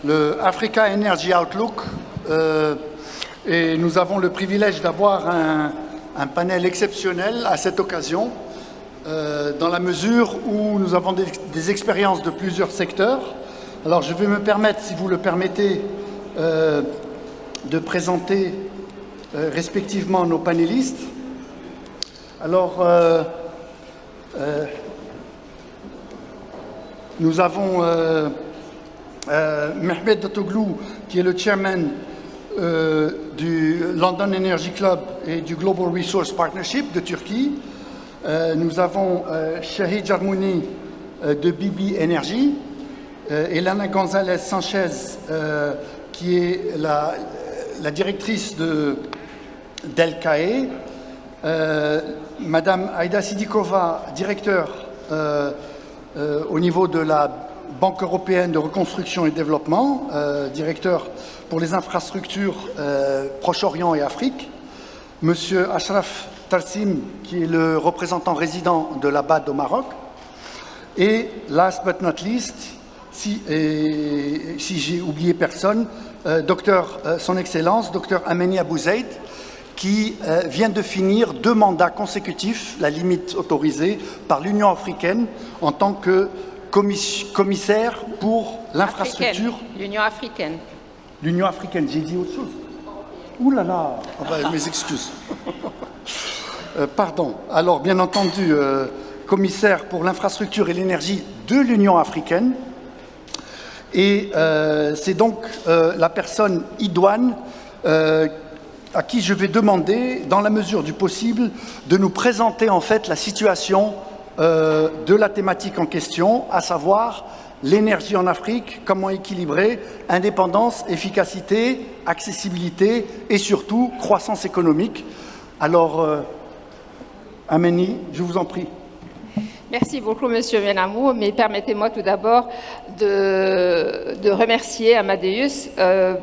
Le Africa Energy Outlook, et nous avons le privilège d'avoir un panel exceptionnel à cette occasion, dans la mesure où nous avons des expériences de plusieurs secteurs. Alors je vais me permettre, si vous le permettez, de présenter respectivement nos panélistes. Alors, nous avons H.E.Dr, qui est le chairman du London Energy Club et du Global Resource Partnership de Turquie. Nous avons H.E.Dr de BB Energy, Elena González Sanchez, qui est la directrice d'El-Kae, Madame Aida Sidikova, directeur au niveau de la Banque européenne de reconstruction et développement, directeur pour les infrastructures Proche-Orient et Afrique, Monsieur Ashraf Tarsim, qui est le représentant résident de Rabat au Maroc, et last but not least, si j'ai oublié personne, Son Excellence, Dr Abou-Zeid, qui vient de finir 2 mandats consécutifs, la limite autorisée, par l'Union africaine en tant que commissaire pour l'infrastructure. L'Union africaine. L'Union africaine, j'ai dit autre chose. Ouh là là, mes excuses. Pardon. Alors, bien entendu, commissaire pour l'infrastructure et l'énergie de l'Union africaine. Et c'est donc la personne idoine à qui je vais demander, dans la mesure du possible, de nous présenter en fait la situation de la thématique en question, à savoir l'énergie en Afrique, comment équilibrer indépendance, efficacité, accessibilité et surtout croissance économique. Alors, Aménie, je vous en prie. Merci beaucoup, Monsieur Benamou, mais permettez-moi tout d'abord de remercier Amadeus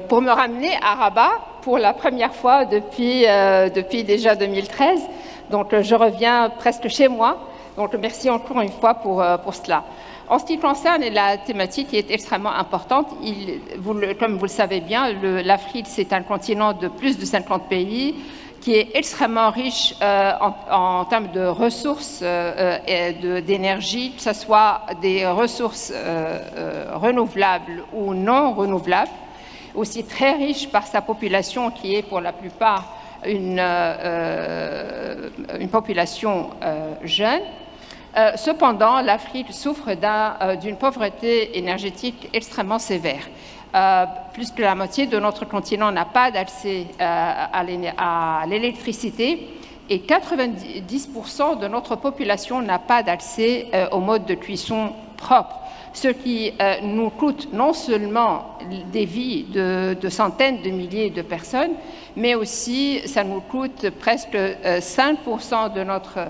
pour me ramener à Rabat pour la première fois depuis déjà 2013. Donc, je reviens presque chez moi. Donc, merci encore une fois pour cela. En ce qui concerne la thématique qui est extrêmement importante, comme vous le savez bien, l'Afrique, c'est un continent de plus de 50 pays qui est extrêmement riche en termes de ressources et d'énergie, que ce soit des ressources renouvelables ou non renouvelables, aussi très riche par sa population qui est pour la plupart une population jeune. Cependant, l'Afrique souffre d'une pauvreté énergétique extrêmement sévère. Plus que la moitié de notre continent n'a pas d'accès à l'électricité et 90% de notre population n'a pas d'accès au mode de cuisson propre, ce qui nous coûte non seulement des vies de centaines de milliers de personnes, mais aussi ça nous coûte presque 5% de notre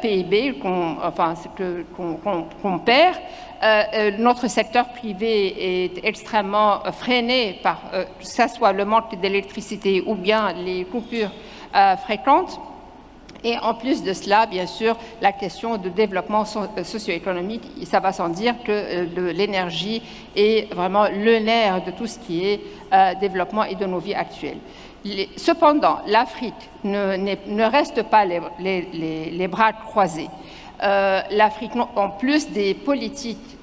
PIB qu'on perd. Notre secteur privé est extrêmement freiné par que ce soit le manque d'électricité ou bien les coupures fréquentes. Et en plus de cela, bien sûr, la question de développement socio-économique, ça va sans dire que l'énergie est vraiment le nerf de tout ce qui est développement et de nos vies actuelles. Cependant, l'Afrique ne reste pas les bras croisés. L'Afrique, en plus des politiques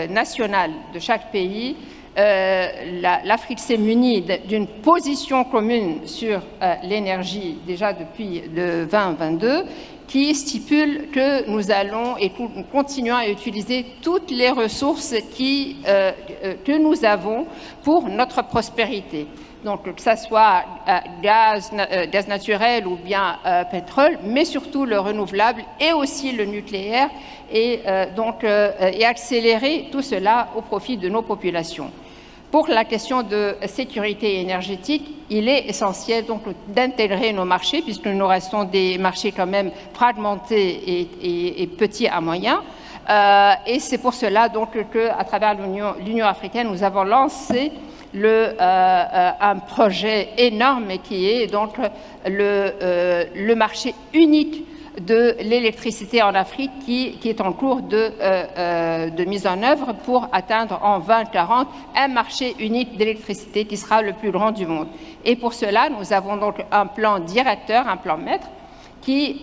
nationales de chaque pays, l'Afrique s'est munie d'une position commune sur l'énergie déjà depuis le 2022 qui stipule que nous allons et nous continuons à utiliser toutes les ressources que nous avons pour notre prospérité. Donc, que ce soit gaz naturel ou bien pétrole, mais surtout le renouvelable et aussi le nucléaire, et accélérer tout cela au profit de nos populations. Pour la question de sécurité énergétique, il est essentiel donc d'intégrer nos marchés, puisque nous restons des marchés quand même fragmentés et petits à moyens. Et c'est pour cela donc qu'à travers l'Union africaine, nous avons lancé un projet énorme qui est donc le marché unique de l'électricité en Afrique qui est en cours de mise en œuvre pour atteindre en 2040 un marché unique d'électricité qui sera le plus grand du monde. Et pour cela, nous avons donc un plan directeur, un plan maître, qui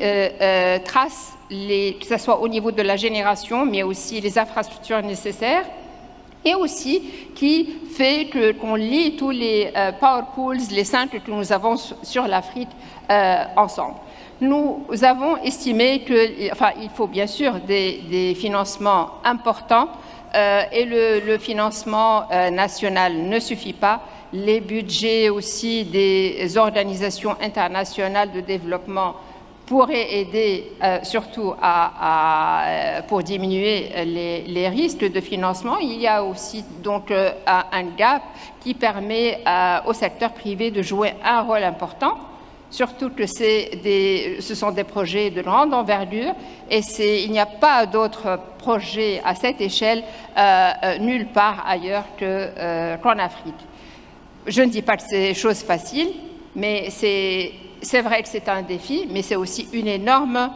trace, que ce soit au niveau de la génération, mais aussi les infrastructures nécessaires, et aussi qui fait qu'on lie tous les power pools, les centres que nous avons sur l'Afrique ensemble. Nous avons estimé qu'il faut bien sûr des financements importants et le financement national ne suffit pas. Les budgets aussi des organisations internationales de développement pourraient aider surtout pour diminuer les risques de financement. Il y a aussi donc un gap qui permet au secteur privé de jouer un rôle important, surtout que ce sont des projets de grande envergure et il n'y a pas d'autres projets à cette échelle nulle part ailleurs qu'en Afrique. Je ne dis pas que c'est chose facile, mais c'est vrai que c'est un défi, mais c'est aussi une énorme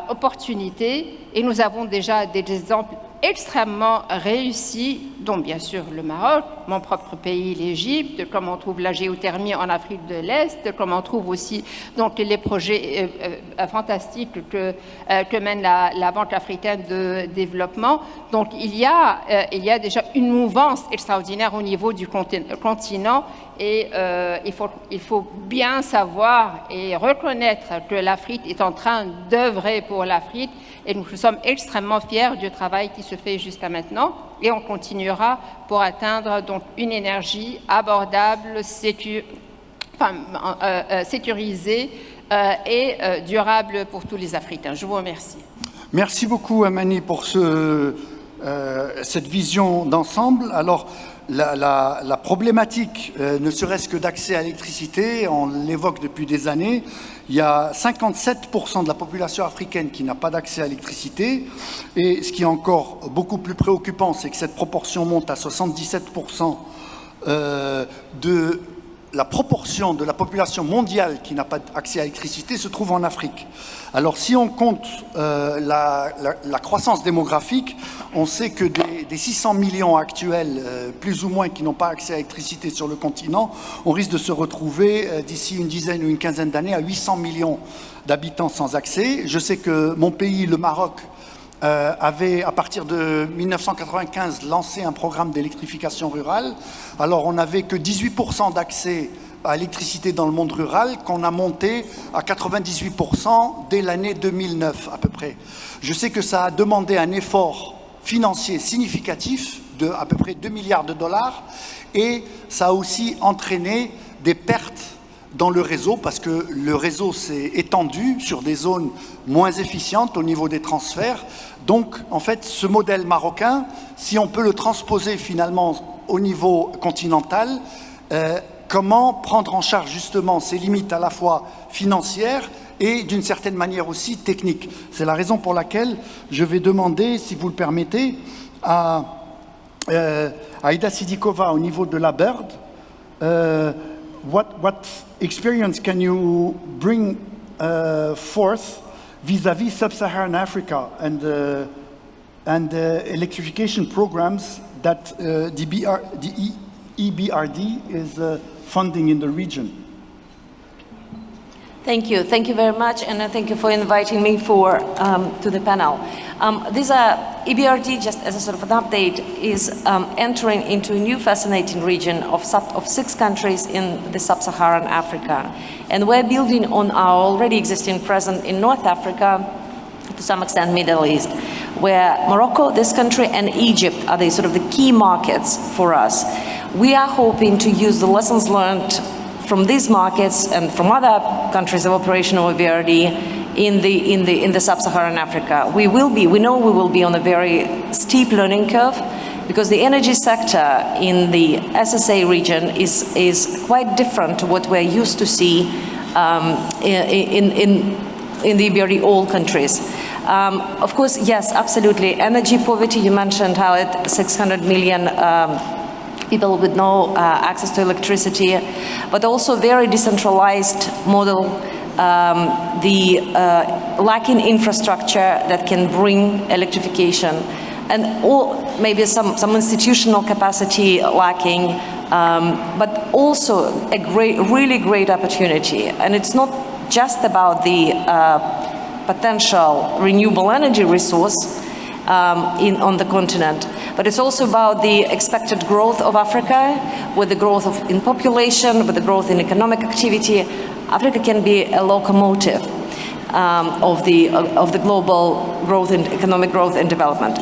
opportunité et nous avons déjà des exemples extrêmement réussis, dont bien sûr le Maroc, mon propre pays, l'Égypte, comme on trouve la géothermie en Afrique de l'Est, comme on trouve aussi donc, les projets fantastiques que mène la Banque africaine de développement. Donc il y a déjà une mouvance extraordinaire au niveau du continent et il faut bien savoir et reconnaître que l'Afrique est en train d'œuvrer pour l'Afrique et nous sommes extrêmement fiers du travail qui se fait jusqu'à maintenant et on continuera pour atteindre donc une énergie abordable, sécurisée et durable pour tous les Africains. Je vous remercie. Merci beaucoup Amani pour cette vision d'ensemble. Alors la problématique, ne serait-ce que d'accès à l'électricité, on l'évoque depuis des années. Il y a 57% de la population africaine qui n'a pas d'accès à l'électricité. Et ce qui est encore beaucoup plus préoccupant, c'est que cette proportion monte à 77% de la proportion de la population mondiale qui n'a pas accès à l'électricité se trouve en Afrique. Alors si on compte la croissance démographique, on sait que des 600 millions actuels, plus ou moins, qui n'ont pas accès à l'électricité sur le continent, on risque de se retrouver d'ici une dizaine ou une quinzaine d'années à 800 millions d'habitants sans accès. Je sais que mon pays, le Maroc, avait, à partir de 1995, lancé un programme d'électrification rurale. Alors, on n'avait que 18% d'accès à l'électricité dans le monde rural, qu'on a monté à 98% dès l'année 2009, à peu près. Je sais que ça a demandé un effort financier significatif de à peu près 2 milliards de dollars, et ça a aussi entraîné des pertes dans le réseau, parce que le réseau s'est étendu sur des zones moins efficientes au niveau des transferts. Donc, en fait, ce modèle marocain, si on peut le transposer finalement au niveau continental, comment prendre en charge justement ces limites à la fois financières et d'une certaine manière aussi techniques. C'est la raison pour laquelle je vais demander, si vous le permettez, à Aïda Sidikova au niveau de la BIRD, what experience can you bring forth vis-à-vis sub-Saharan Africa and the electrification programs that the EBRD is funding in the region? Thank you very much, and thank you for inviting me to the panel. This EBRD, just as a sort of an update, is entering into a new fascinating region of 6 countries in the sub-Saharan Africa, and we're building on our already existing presence in North Africa, to some extent Middle East, where Morocco, this country, and Egypt are the sort of the key markets for us. We are hoping to use the lessons learned from these markets and from other countries of operation of EBRD in the sub-Saharan Africa. We know we will be on a very steep learning curve, because the energy sector in the SSA region is quite different to what we're used to see in the EBRD all countries. Of course, yes, absolutely. Energy poverty, you mentioned how 600 million people with no access to electricity, but also very decentralized model. The lacking infrastructure that can bring electrification, and maybe some institutional capacity lacking, but also a really great opportunity. And it's not just about the potential renewable energy resource on the continent, but it's also about the expected growth of Africa, with the growth in population, with the growth in economic activity. Africa can be a locomotive of the global growth and economic growth and development.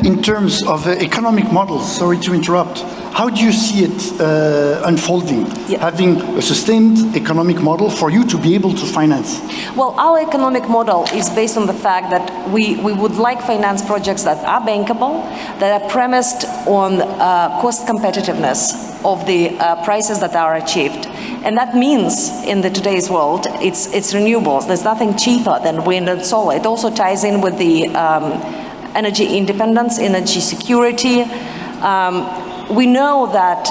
In terms of economic models, sorry to interrupt, how do you see it unfolding? Yeah. Having a sustained economic model for you to be able to finance? Well, our economic model is based on the fact that we would like finance projects that are bankable, that are premised on cost competitiveness of the prices that are achieved. And that means, in today's world, it's renewables. There's nothing cheaper than wind and solar. It also ties in with the energy independence, energy security. We know that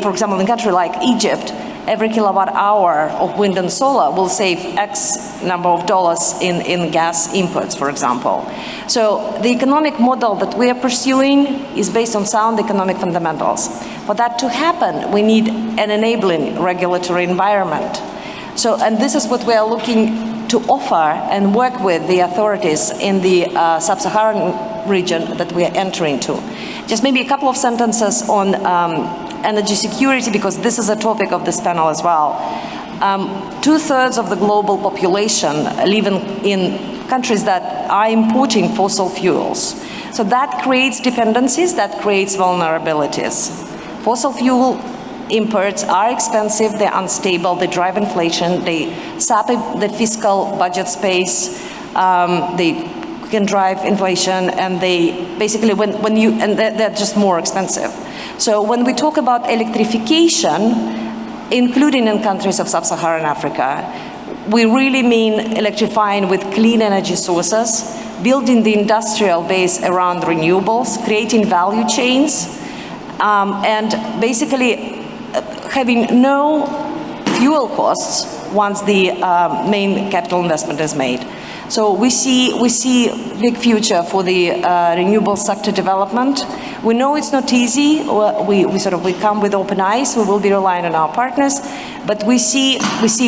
for example, in a country like Egypt, every kilowatt hour of wind and solar will save X number of dollars in gas inputs, for example. So the economic model that we are pursuing is based on sound economic fundamentals. For that to happen, we need an enabling regulatory environment. And this is what we are looking to offer and work with the authorities in the sub-Saharan region that we are entering to. Just maybe a couple of sentences on energy security, because this is a topic of this panel as well. 2/3 of the global population live in countries that are importing fossil fuels. So that creates dependencies, that creates vulnerabilities. Fossil fuel imports are expensive, they're unstable, they drive inflation, they sap the fiscal budget space, they can drive inflation, and they basically, they're just more expensive. So when we talk about electrification, including in countries of sub-Saharan Africa, we really mean electrifying with clean energy sources, building the industrial base around renewables, creating value chains, and basically having no fuel costs once the main capital investment is made. So we see big future for the renewable sector development. We know it's not easy. We come with open eyes. We will be relying on our partners, but we see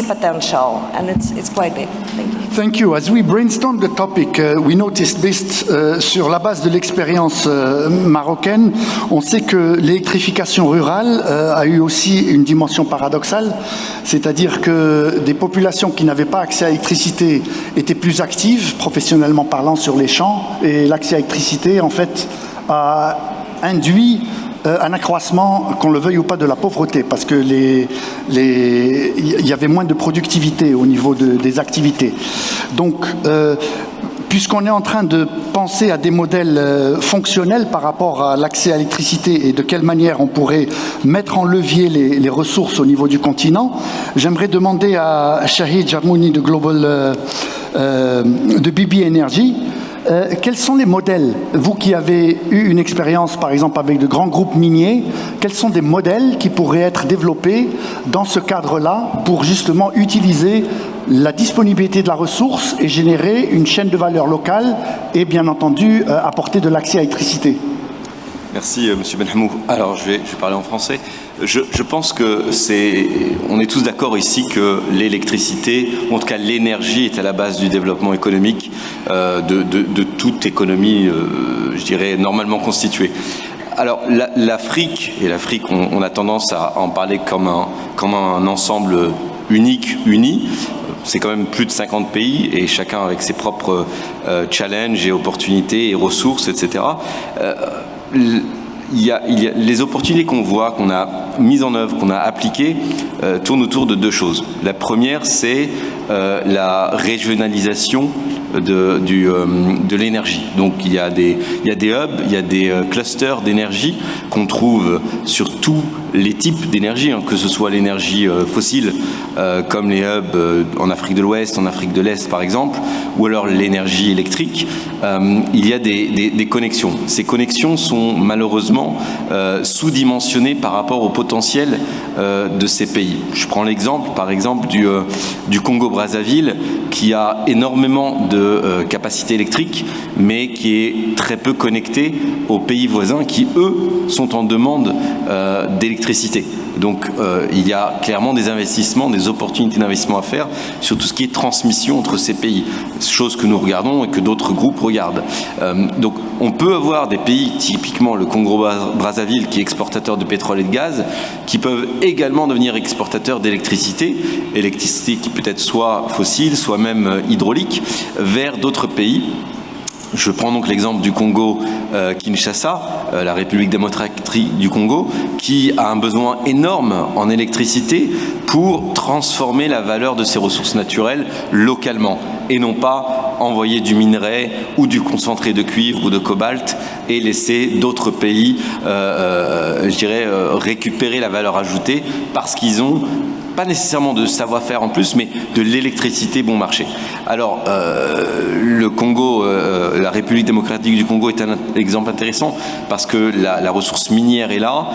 potential, and it's quite big. Thank you. Thank you. As we brainstorm the topic, we noticed, based sur la base de l'expérience marocaine, on sait que l'électrification rurale a eu aussi une dimension paradoxale, c'est-à-dire que des populations qui n'avaient pas accès à l'électricité étaient plus actives, professionnellement parlant, sur les champs, et l'accès à l'électricité, en fait, a induit un accroissement, qu'on le veuille ou pas, de la pauvreté, parce que il y avait moins de productivité au niveau des activités. Donc, puisqu'on est en train de penser à des modèles fonctionnels par rapport à l'accès à l'électricité et de quelle manière on pourrait mettre en levier les ressources au niveau du continent, j'aimerais demander à Shahid Jarmouni de BB Energy, quels sont les modèles, vous qui avez eu une expérience par exemple avec de grands groupes miniers, quels sont des modèles qui pourraient être développés dans ce cadre-là pour justement utiliser la disponibilité de la ressource et générer une chaîne de valeur locale et bien entendu apporter de l'accès à l'électricité? Merci Monsieur Benhamou. Alors je vais parler en français. Je pense que on est tous d'accord ici que l'électricité, ou en tout cas l'énergie, est à la base du développement économique de toute économie, je dirais, normalement constituée. Alors l'Afrique, on a tendance à en parler comme un ensemble uni. C'est quand même plus de 50 pays et chacun avec ses propres challenges et opportunités et ressources, etc. Il y a les opportunités qu'on voit, qu'on a mises en œuvre, qu'on a appliquées, tournent autour de deux choses. La première, c'est la régionalisation de l'énergie. Donc il y a des hubs, il y a des clusters d'énergie qu'on trouve sur tous les types d'énergie, que ce soit l'énergie fossile, comme les hubs en Afrique de l'Ouest, en Afrique de l'Est par exemple, ou alors l'énergie électrique, il y a des connexions. Ces connexions sont malheureusement sous-dimensionnées par rapport au potentiel de ces pays. Je prends l'exemple, par exemple, du Congo-Brazzaville, qui a énormément de capacité électrique, mais qui est très peu connecté aux pays voisins qui, eux, sont en demande d'électricité. Donc, il y a clairement des investissements, des opportunités d'investissement à faire sur tout ce qui est transmission entre ces pays, chose que nous regardons et que d'autres groupes regardent. Donc, on peut avoir des pays, typiquement le Congo-Brazzaville, qui est exportateur de pétrole et de gaz, qui peuvent également devenir exportateurs d'électricité, électricité qui peut être soit fossile, soit même hydraulique, vers d'autres pays. Je prends donc l'exemple du Congo-Kinshasa, la République démocratique du Congo, qui a un besoin énorme en électricité pour transformer la valeur de ses ressources naturelles localement et non pas envoyer du minerai ou du concentré de cuivre ou de cobalt et laisser d'autres pays, je dirais, récupérer la valeur ajoutée parce qu'ils ont pas nécessairement de savoir-faire en plus, mais de l'électricité bon marché. Alors, le Congo, la République démocratique du Congo est un exemple intéressant parce que la ressource minière est là,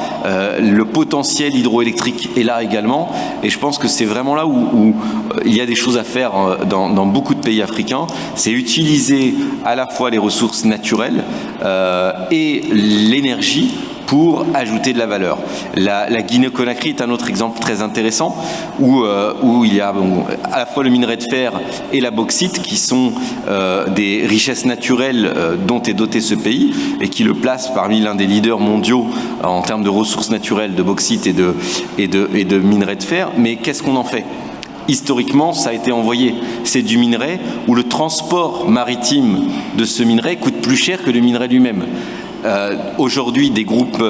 le potentiel hydroélectrique est là également, et je pense que c'est vraiment là où il y a des choses à faire dans beaucoup de pays africains, c'est utiliser à la fois les ressources naturelles et l'énergie pour ajouter de la valeur. La Guinée-Conakry est un autre exemple très intéressant où il y a à la fois le minerai de fer et la bauxite qui sont des richesses naturelles dont est doté ce pays et qui le place parmi l'un des leaders mondiaux en termes de ressources naturelles de bauxite et de minerai de fer. Mais qu'est-ce qu'on en fait ? Historiquement, ça a été envoyé. C'est du minerai où le transport maritime de ce minerai coûte plus cher que le minerai lui-même. Aujourd'hui, des groupes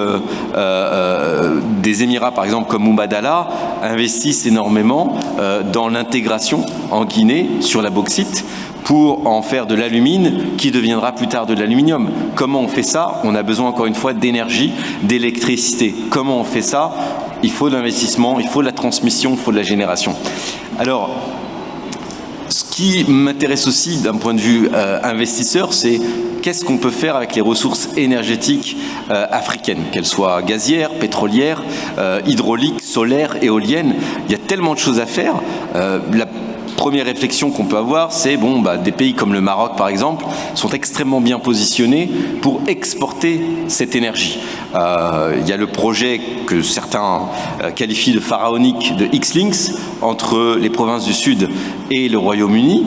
des Émirats, par exemple, comme Mubadala, investissent énormément dans l'intégration en Guinée sur la bauxite pour en faire de l'alumine qui deviendra plus tard de l'aluminium. Comment on fait ça ? On a besoin, encore une fois, d'énergie, d'électricité. Comment on fait ça ? Il faut de l'investissement, il faut de la transmission, il faut de la génération. Alors, ce qui m'intéresse aussi d'un point de vue investisseur, c'est qu'est-ce qu'on peut faire avec les ressources énergétiques africaines, qu'elles soient gazières, pétrolières, hydrauliques, solaires, éoliennes. Il y a tellement de choses à faire. La première réflexion qu'on peut avoir, c'est des pays comme le Maroc, par exemple, sont extrêmement bien positionnés pour exporter cette énergie. Il y a le projet que certains qualifient de pharaonique de X-Links entre les provinces du Sud et le Royaume-Uni.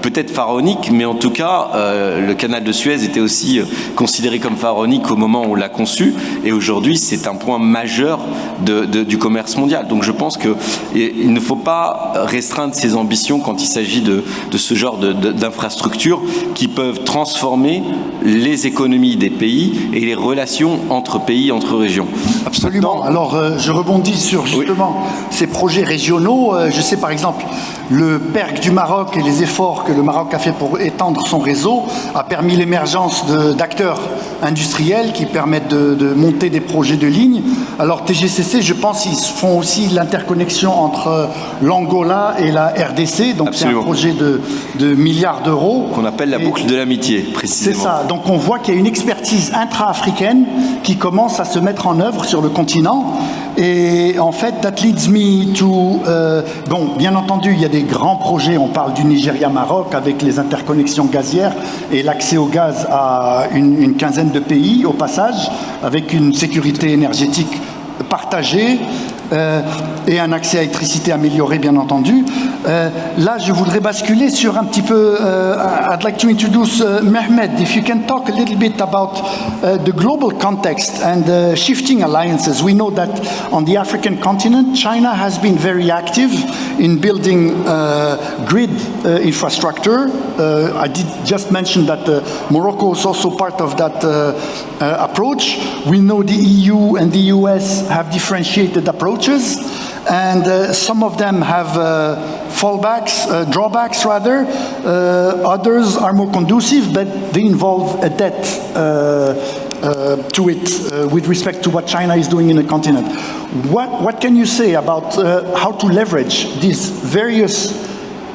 Peut-être pharaonique, mais en tout cas, le canal de Suez était aussi considéré comme pharaonique au moment où on l'a conçu, et aujourd'hui, c'est un point majeur du commerce mondial. Donc je pense qu'il ne faut pas restreindre ses ambitions quand il s'agit de ce genre d'infrastructures qui peuvent transformer les économies des pays et les relations entre pays, entre régions. Absolument. Alors, je rebondis sur justement ces projets régionaux. Je sais par exemple, le PERC du Maroc et les efforts que le Maroc a fait pour étendre son réseau a permis l'émergence d'acteurs industriels qui permettent de monter des projets de ligne. Alors TGCC, je pense, ils font aussi l'interconnexion entre l'Angola et la RDC. Donc c'est un projet de milliards d'euros. Qu'on appelle la boucle de l'amitié, précisément. C'est ça. Donc on voit qu'il y a une expertise intra-africaine qui commence à se mettre en œuvre sur le continent. Et en fait, that leads me to... bien entendu, il y a des grands projets. On parle du Nigeria-Maroc avec les interconnexions gazières et l'accès au gaz à une quinzaine de pays, au passage, avec une sécurité énergétique partagée et un accès à l'électricité amélioré, bien entendu. Là, je voudrais basculer sur un petit peu... I'd like to introduce Mehmet, if you can talk a little bit about the global context and shifting alliances. We know that on the African continent, China has been very active in building grid infrastructure. I did just mention that Morocco is also part of that approach. We know the EU and the US have differentiated approaches. And some of them have drawbacks rather. Others are more conducive, but they involve a debt to it with respect to what China is doing in the continent. What can you say about how to leverage these various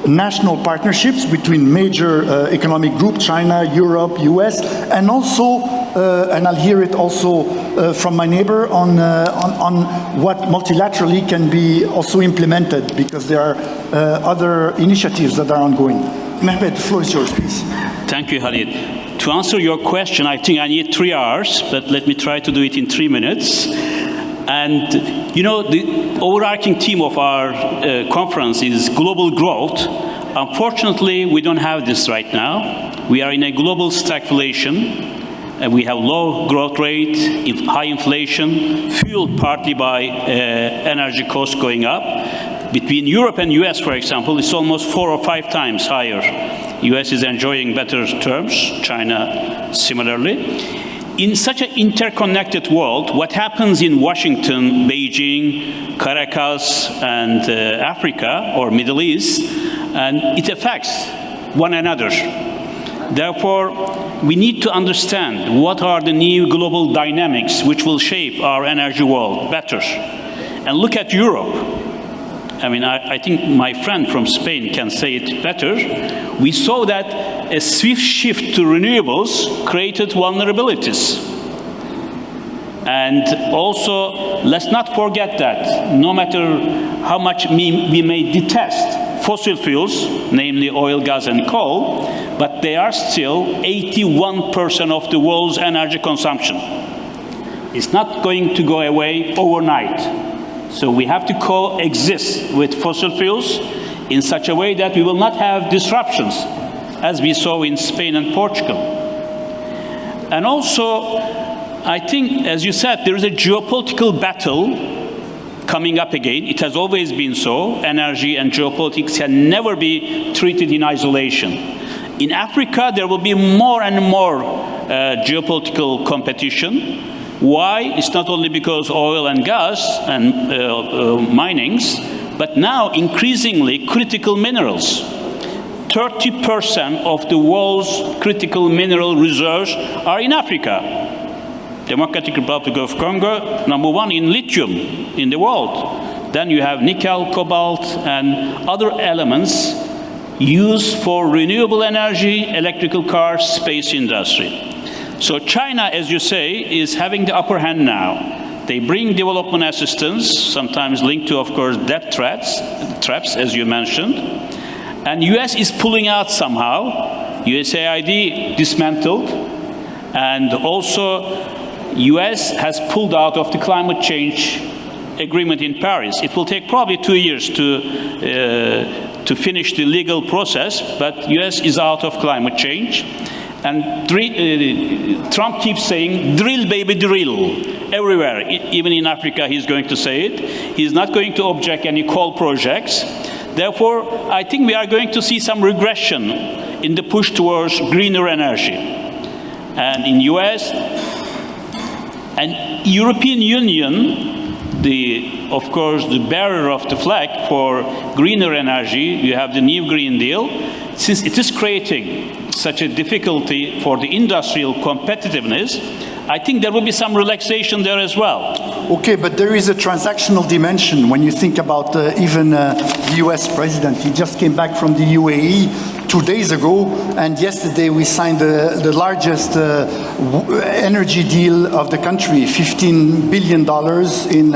national partnerships between major economic groups, China, Europe, US, and also, and I'll hear it also from my neighbor, on what multilaterally can be also implemented, because there are other initiatives that are ongoing. Mehmet, the floor is yours, please. Thank you, Khalid. To answer your question, I think I need 3 hours, but let me try to do it in 3 minutes. And, you know, the overarching theme of our conference is global growth. Unfortunately, we don't have this right now. We are in a global stagflation. We have low growth rate, high inflation, fueled partly by energy costs going up. Between Europe and US, for example, it's almost 4 or 5 times higher. US is enjoying better terms, China similarly. In such an interconnected world, what happens in Washington, Beijing, Caracas, and Africa or Middle East, and it affects one another. Therefore, we need to understand what are the new global dynamics which will shape our energy world better. And look at Europe. I mean, I think my friend from Spain can say it better. We saw that a swift shift to renewables created vulnerabilities. And also, let's not forget that no matter how much we may detest fossil fuels, namely oil, gas, and coal, but they are still 81% of the world's energy consumption. It's not going to go away overnight. So we have to coexist with fossil fuels in such a way that we will not have disruptions, as we saw in Spain and Portugal. And also, I think, as you said, there is a geopolitical battle coming up again. It has always been so. Energy and geopolitics can never be treated in isolation. In Africa, there will be more and more geopolitical competition. Why? It's not only because oil and gas and minings, but now increasingly critical minerals. 30% of the world's critical mineral reserves are in Africa. Democratic Republic of Congo, #1 in lithium in the world. Then you have nickel, cobalt, and other elements used for renewable energy, electrical cars, space industry. So China, as you say, is having the upper hand now. They bring development assistance, sometimes linked to, of course, debt traps, as you mentioned. And US is pulling out somehow. USAID dismantled. And also, US has pulled out of the climate change agreement in Paris. It will take probably 2 years to finish the legal process, but US is out of climate change. And Trump keeps saying, drill, baby, drill, everywhere. Even in Africa, he's going to say it. He's not going to object any coal projects. Therefore, I think we are going to see some regression in the push towards greener energy. And in US and European Union, of course, the bearer of the flag for greener energy, you have the new Green Deal. Since it is creating such a difficulty for the industrial competitiveness, I think there will be some relaxation there as well. Okay, but there is a transactional dimension when you think about even the US president. He just came back from the UAE 2 days ago, and yesterday we signed the largest energy deal of the country, $15 billion in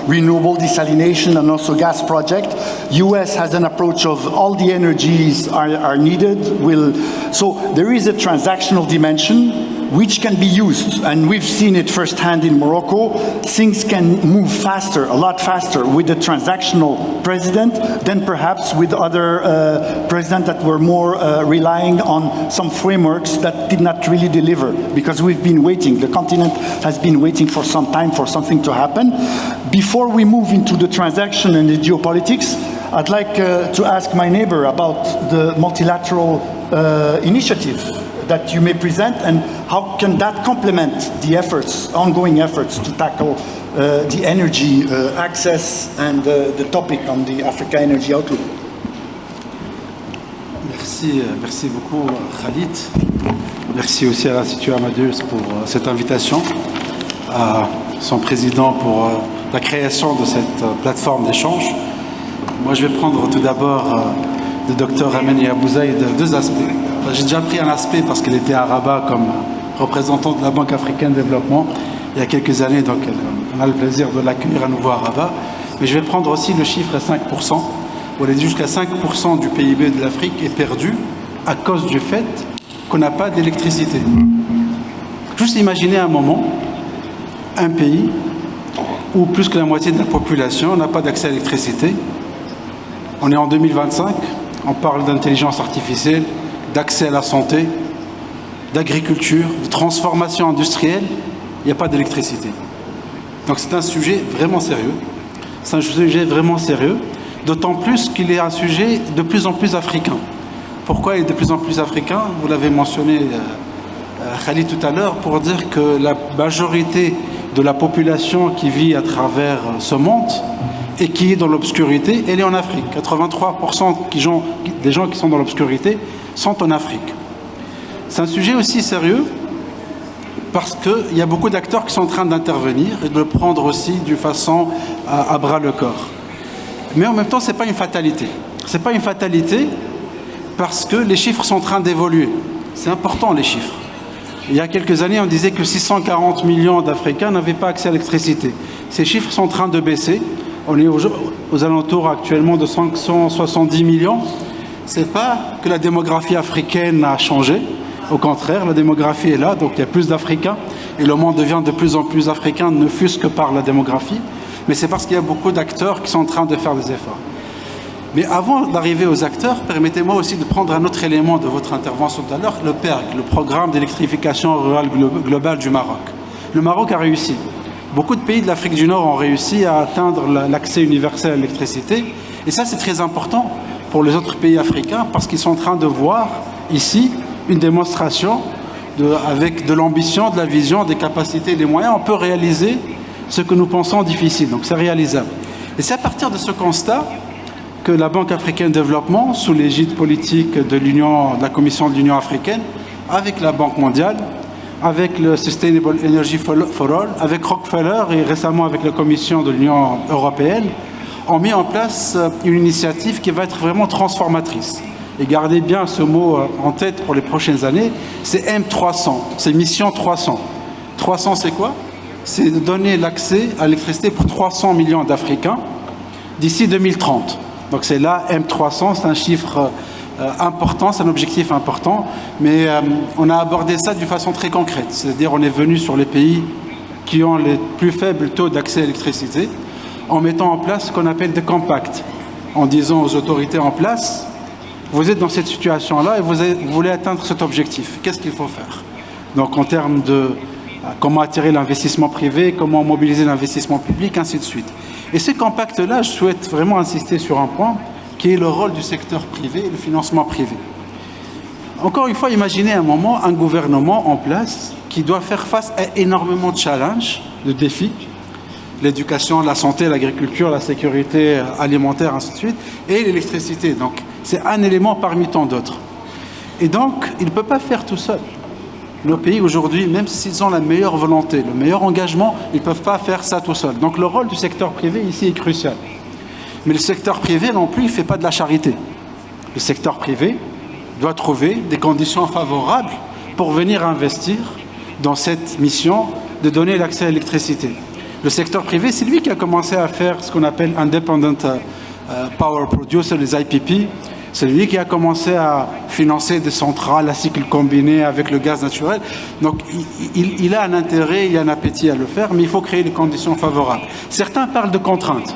renewable desalination and also gas project. US has an approach of all the energies are needed. So there is a transactional dimension which can be used, and we've seen it firsthand in Morocco. Things can move faster, a lot faster, with a transactional president than perhaps with other presidents that were more relying on some frameworks that did not really deliver, because we've been waiting. The continent has been waiting for some time for something to happen. Before we move into the transaction and the geopolitics, I'd like to ask my neighbor about the multilateral initiative that you may present, and how can that complement the efforts, ongoing efforts to tackle the energy access and the topic on the Africa Energy Outlook. Merci beaucoup Khalid. Merci aussi à l'Institut Amadeus pour cette invitation, à son président pour la création de cette plateforme d'échange. Moi, je vais prendre tout d'abord le docteur Abou-Zeid deux aspects. J'ai déjà pris un aspect parce qu'elle était à Rabat comme représentante de la Banque africaine de développement il y a quelques années, donc on a le plaisir de l'accueillir à nouveau à Rabat. Mais je vais prendre aussi le chiffre à 5%, où elle dit jusqu'à 5% du PIB de l'Afrique est perdu à cause du fait qu'on n'a pas d'électricité. Juste imaginez un moment, un pays où plus que la moitié de la population n'a pas d'accès à l'électricité. On est en 2025, on parle d'intelligence artificielle, d'accès à la santé, d'agriculture, de transformation industrielle, il n'y a pas d'électricité. Donc c'est un sujet vraiment sérieux. C'est un sujet vraiment sérieux, d'autant plus qu'il est un sujet de plus en plus africain. Pourquoi il est de plus en plus africain? Vous l'avez mentionné, Khalid, tout à l'heure, pour dire que la majorité de la population qui vit à travers ce monde et qui est dans l'obscurité, elle est en Afrique. 83% des gens qui sont dans l'obscurité sont en Afrique. C'est un sujet aussi sérieux parce qu'il y a beaucoup d'acteurs qui sont en train d'intervenir et de le prendre aussi d'une façon à bras le corps. Mais en même temps, ce n'est pas une fatalité. Ce n'est pas une fatalité parce que les chiffres sont en train d'évoluer. C'est important, les chiffres. Il y a quelques années, on disait que 640 millions d'Africains n'avaient pas accès à l'électricité. Ces chiffres sont en train de baisser. On est aux alentours actuellement de 570 millions. Ce n'est pas que la démographie africaine a changé. Au contraire, la démographie est là, donc il y a plus d'Africains. Et le monde devient de plus en plus africain, ne fût-ce que par la démographie. Mais c'est parce qu'il y a beaucoup d'acteurs qui sont en train de faire des efforts. Mais avant d'arriver aux acteurs, permettez-moi aussi de prendre un autre élément de votre intervention tout à l'heure, le PERG, le Programme d'électrification rurale globale du Maroc. Le Maroc a réussi. Beaucoup de pays de l'Afrique du Nord ont réussi à atteindre l'accès universel à l'électricité. Et ça, c'est très important pour les autres pays africains parce qu'ils sont en train de voir ici une démonstration avec de l'ambition, de la vision, des capacités, des moyens. On peut réaliser ce que nous pensons difficile. Donc c'est réalisable. Et c'est à partir de ce constat que la Banque africaine de développement, sous l'égide politique de la Commission de l'Union africaine, avec la Banque mondiale, avec le Sustainable Energy for All, avec Rockefeller et récemment avec la Commission de l'Union européenne, ont mis en place une initiative qui va être vraiment transformatrice. Et gardez bien ce mot en tête pour les prochaines années, c'est M300, c'est Mission 300. 300, c'est quoi? C'est de donner l'accès à l'électricité pour 300 millions d'Africains d'ici 2030. Donc c'est là, M300, c'est un chiffre important, c'est un objectif important, mais on a abordé ça d'une façon très concrète. C'est-à-dire on est venu sur les pays qui ont les plus faibles taux d'accès à l'électricité en mettant en place ce qu'on appelle des compacts, en disant aux autorités en place, vous êtes dans cette situation-là et vous voulez atteindre cet objectif. Qu'est-ce qu'il faut faire? Donc en termes de comment attirer l'investissement privé, comment mobiliser l'investissement public, ainsi de suite. Et ces compacts-là, je souhaite vraiment insister sur un point, qui est le rôle du secteur privé et le financement privé. Encore une fois, imaginez un moment un gouvernement en place qui doit faire face à énormément de challenges, de défis, l'éducation, la santé, l'agriculture, la sécurité alimentaire, ainsi de suite, et l'électricité. Donc, c'est un élément parmi tant d'autres. Et donc, il ne peut pas faire tout seul. Nos pays aujourd'hui, même s'ils ont la meilleure volonté, le meilleur engagement, ils ne peuvent pas faire ça tout seul. Donc le rôle du secteur privé ici est crucial. Mais le secteur privé non plus, il ne fait pas de la charité. Le secteur privé doit trouver des conditions favorables pour venir investir dans cette mission de donner l'accès à l'électricité. Le secteur privé, c'est lui qui a commencé à faire ce qu'on appelle Independent Power Producer, les IPP. C'est lui qui a commencé à financer des centrales à cycle combiné avec le gaz naturel. Donc, il a un intérêt, il a un appétit à le faire, mais il faut créer les conditions favorables. Certains parlent de contraintes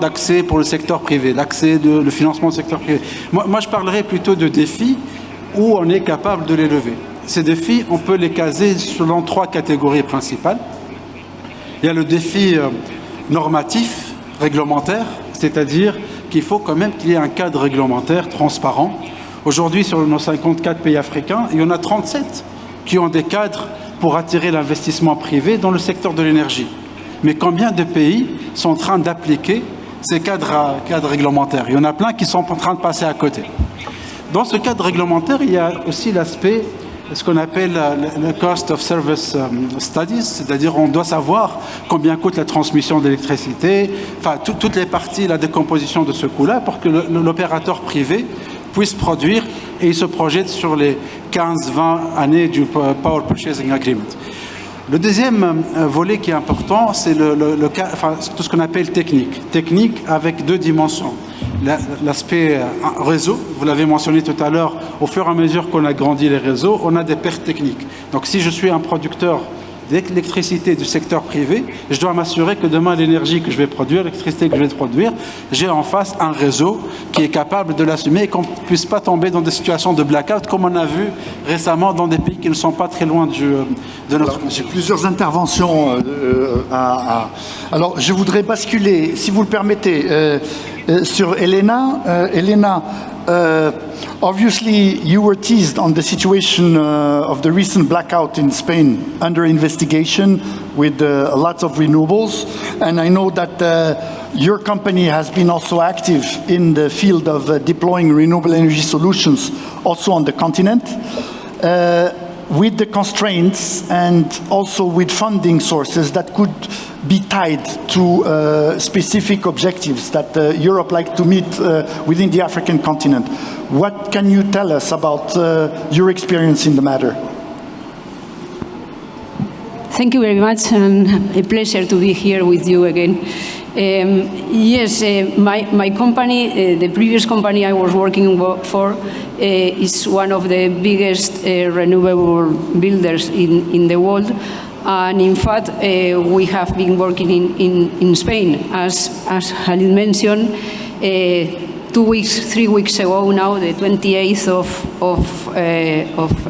d'accès pour le secteur privé, le financement du secteur privé. Moi, je parlerai plutôt de défis où on est capable de les lever. Ces défis, on peut les caser selon 3 catégories principales. Il y a le défi normatif, réglementaire, c'est-à-dire qu'il faut quand même qu'il y ait un cadre réglementaire transparent. Aujourd'hui, sur nos 54 pays africains, il y en a 37 qui ont des cadres pour attirer l'investissement privé dans le secteur de l'énergie. Mais combien de pays sont en train d'appliquer ces cadres réglementaires? Il y en a plein qui sont en train de passer à côté. Dans ce cadre réglementaire, il y a aussi l'aspect ce qu'on appelle le cost of service studies, c'est-à-dire on doit savoir combien coûte la transmission d'électricité, enfin toutes les parties, la décomposition de ce coût-là, pour que l'opérateur privé puisse produire et il se projette sur les 15-20 années du Power Purchasing Agreement. Le deuxième volet qui est important, c'est tout ce qu'on appelle technique. Technique avec deux dimensions. L'aspect réseau, vous l'avez mentionné tout à l'heure, au fur et à mesure qu'on agrandit les réseaux, on a des pertes techniques. Donc si je suis un producteur d'électricité du secteur privé, je dois m'assurer que demain l'énergie que je vais produire, l'électricité que je vais produire, j'ai en face un réseau qui est capable de l'assumer et qu'on ne puisse pas tomber dans des situations de blackout comme on a vu récemment dans des pays qui ne sont pas très loin de notre... J'ai plusieurs interventions Alors je voudrais basculer, si vous le permettez, sur Elena. Elena, obviously you were teased on the situation of the recent blackout in Spain under investigation with a lot of renewables, and I know that your company has been also active in the field of deploying renewable energy solutions also on the continent. With the constraints and also with funding sources that could be tied to specific objectives that Europe like to meet within the African continent. What can you tell us about your experience in the matter? Thank you very much, and a pleasure to be here with you again. Yes, my company, the previous company I was working for, is one of the biggest renewable builders in the world. And in fact, we have been working in Spain. As Khalid mentioned, 3 weeks ago now, the 28th of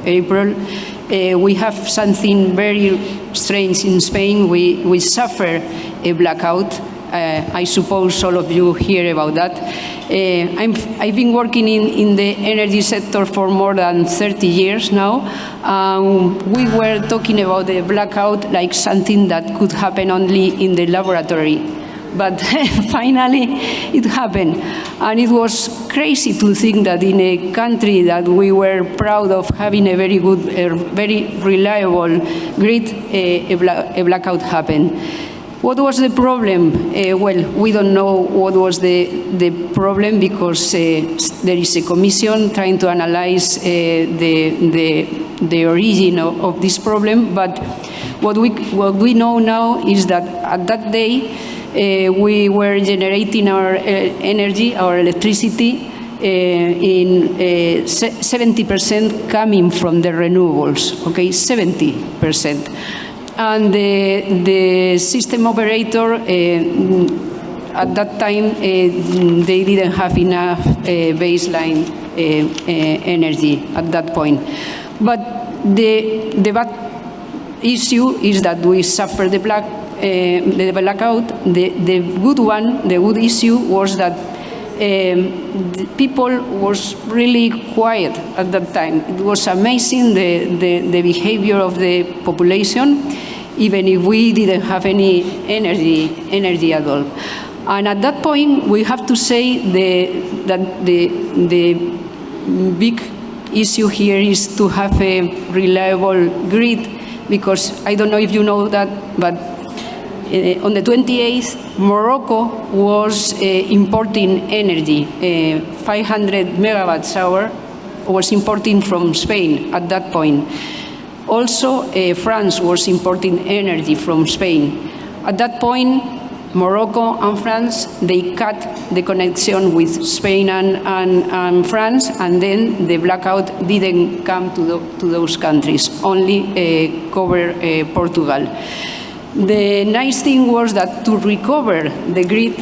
April, we have something very strange in Spain. We suffer a blackout. I suppose all of you hear about that. I've been working in the energy sector for more than 30 years now. We were talking about the blackout like something that could happen only in the laboratory. But finally, it happened. And it was crazy to think that in a country that we were proud of having a very good, very reliable grid, a blackout happened. What was the problem? Well, we don't know what was the problem because there is a commission trying to analyze the origin of this problem. But what we know now is that at that day, we were generating our energy, our electricity, in 70% coming from the renewables, okay, 70%. And the system operator, at that time, they didn't have enough baseline energy at that point. But the bad issue is that we suffered the blackout. The good issue was that the people was really quiet at that time. It was amazing the behavior of the population, even if we didn't have any energy at all. And at that point, we have to say that the big issue here is to have a reliable grid, because I don't know if you know that, but on the 28th, Morocco was importing energy, 500 megawatts hour was importing from Spain at that point. Also, France was importing energy from Spain. At that point, Morocco and France, they cut the connection with Spain and France, and then the blackout didn't come to those countries, only cover Portugal. The nice thing was that to recover the grid,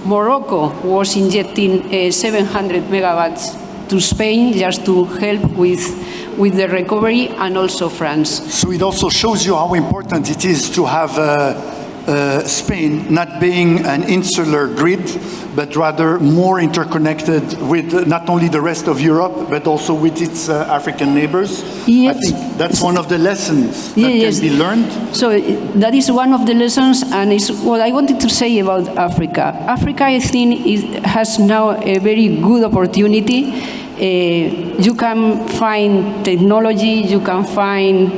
Morocco was injecting 700 megawatts to Spain just to help with the recovery, and also France. So it also shows you how important it is to have Spain not being an insular grid, but rather more interconnected with not only the rest of Europe, but also with its African neighbors. Yes. I think that's one of the lessons that can be learned. So that is one of the lessons, and it's what I wanted to say about Africa. Africa, I think, has now a very good opportunity You can find technology, you can find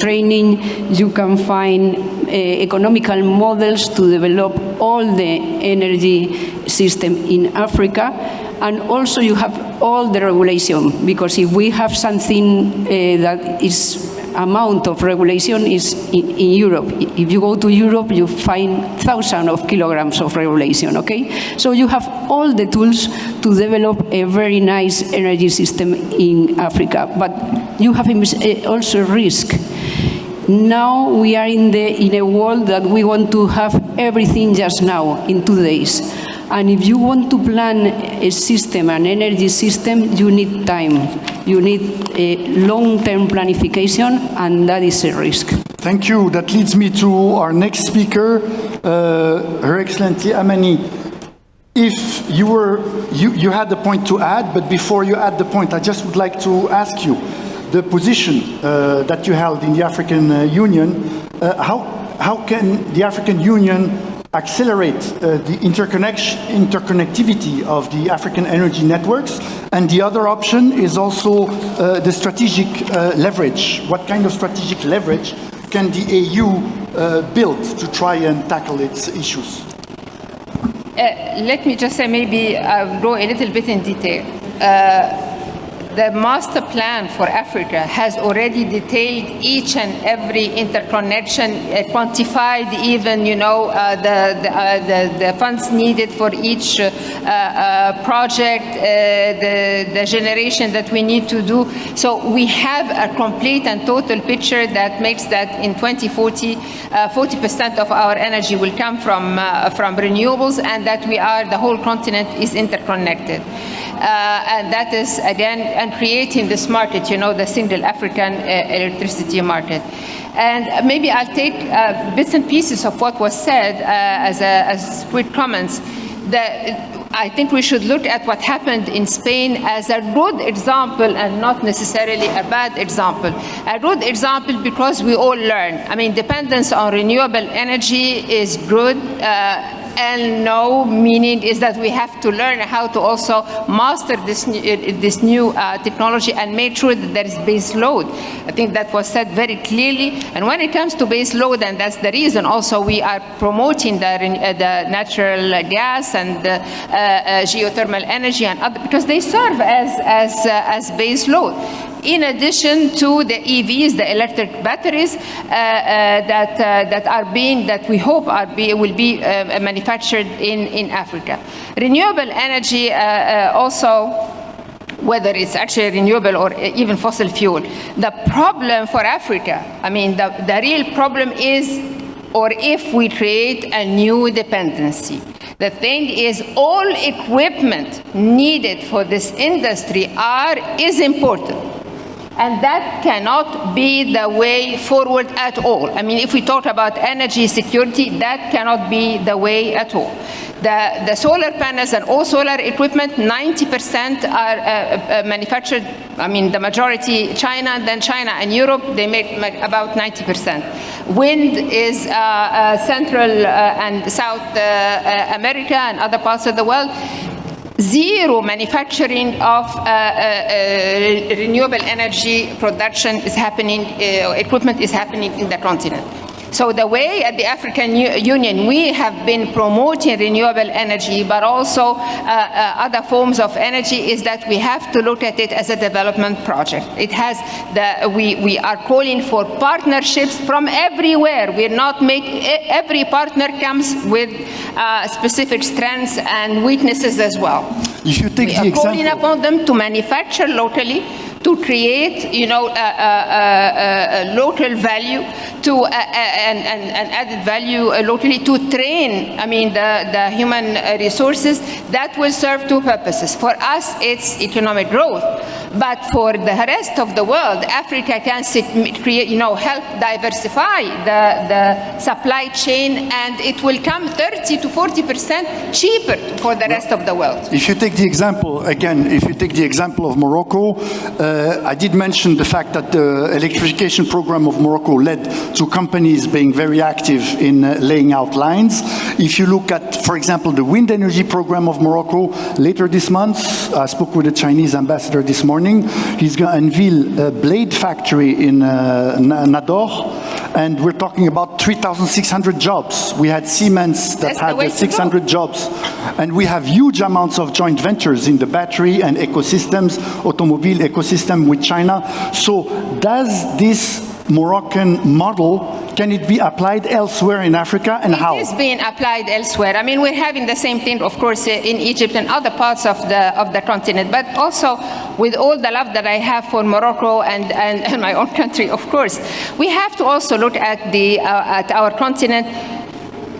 training, you can find economical models to develop all the energy system in Africa. And also you have all the regulation, because if we have something that is amount of regulation is in Europe. If you go to Europe, you find thousands of kilograms of regulation, okay? So you have all the tools to develop a very nice energy system in Africa, but you have also risk. Now we are in a world that we want to have everything just now, in 2 days. And if you want to plan a system, an energy system, you need time. You need a long-term planification, and that is a risk. Thank you. That leads me to our next speaker, Her Excellency Amani. If you had a point to add, but before you add the point, I just would like to ask you, the position that you held in the African Union, how can the African Union accelerate the interconnectivity of the African energy networks? And the other option is also the strategic leverage. What kind of strategic leverage can the EU build to try and tackle its issues? Let me just say, maybe I'll go a little bit in detail. The master plan for Africa has already detailed each and every interconnection, quantified even, the funds needed for each project, the generation that we need to do. So we have a complete and total picture that makes that in 2040, 40% of our energy will come from renewables, and that the whole continent is interconnected. And that is, again, and creating this market, the single African electricity market. And maybe I'll take bits and pieces of what was said as quick comments. I think we should look at what happened in Spain as a good example and not necessarily a bad example. A good example because we all learn. I mean, dependence on renewable energy is good. And no, meaning is that we have to learn how to also master this new technology and make sure that there is base load. I think that was said very clearly. And when it comes to base load, and that's the reason also we are promoting the natural gas and the geothermal energy and other, because they serve as base load. In addition to the EVs, the electric batteries that we hope will be manufactured in Africa. Renewable energy also, whether it's actually renewable or even fossil fuel. The problem for Africa, I mean, the real problem is, or if we create a new dependency. The thing is, all equipment needed for this industry is important. And that cannot be the way forward at all. I mean, if we talk about energy security, that cannot be the way at all. The solar panels and all solar equipment, 90% are manufactured, I mean, the majority China, then China and Europe, they make about 90%. Wind is Central and South America and other parts of the world. Zero manufacturing of renewable energy production is happening, equipment is happening in the continent. So the way at the African Union, we have been promoting renewable energy, but also other forms of energy, is that we have to look at it as a development project. It has we are calling for partnerships from everywhere. We're not every partner comes with specific strengths and weaknesses as well. If you take we are calling upon them to manufacture locally, to create, local value, and added value locally, to train, I mean, the human resources. That will serve two purposes. For us, it's economic growth. But for the rest of the world, Africa can create, help diversify the supply chain, and it will come 30 to 40% cheaper for the rest of the world. If you take the example, again, of Morocco, I did mention the fact that the electrification program of Morocco led to companies being very active in laying out lines. If you look at, for example, the wind energy program of Morocco, later this month, I spoke with the Chinese ambassador this morning. He's going to unveil a blade factory in Nador, and we're talking about 3,600 jobs. We had Siemens that had 600 jobs, and we have huge amounts of joint ventures in the battery and ecosystems, automobile ecosystem with China. So does this Moroccan model, can it be applied elsewhere in Africa, and how? It is being applied elsewhere. I mean, we're having the same thing, of course, in Egypt and other parts of the continent, but also with all the love that I have for Morocco and my own country, of course. We have to also look at our continent.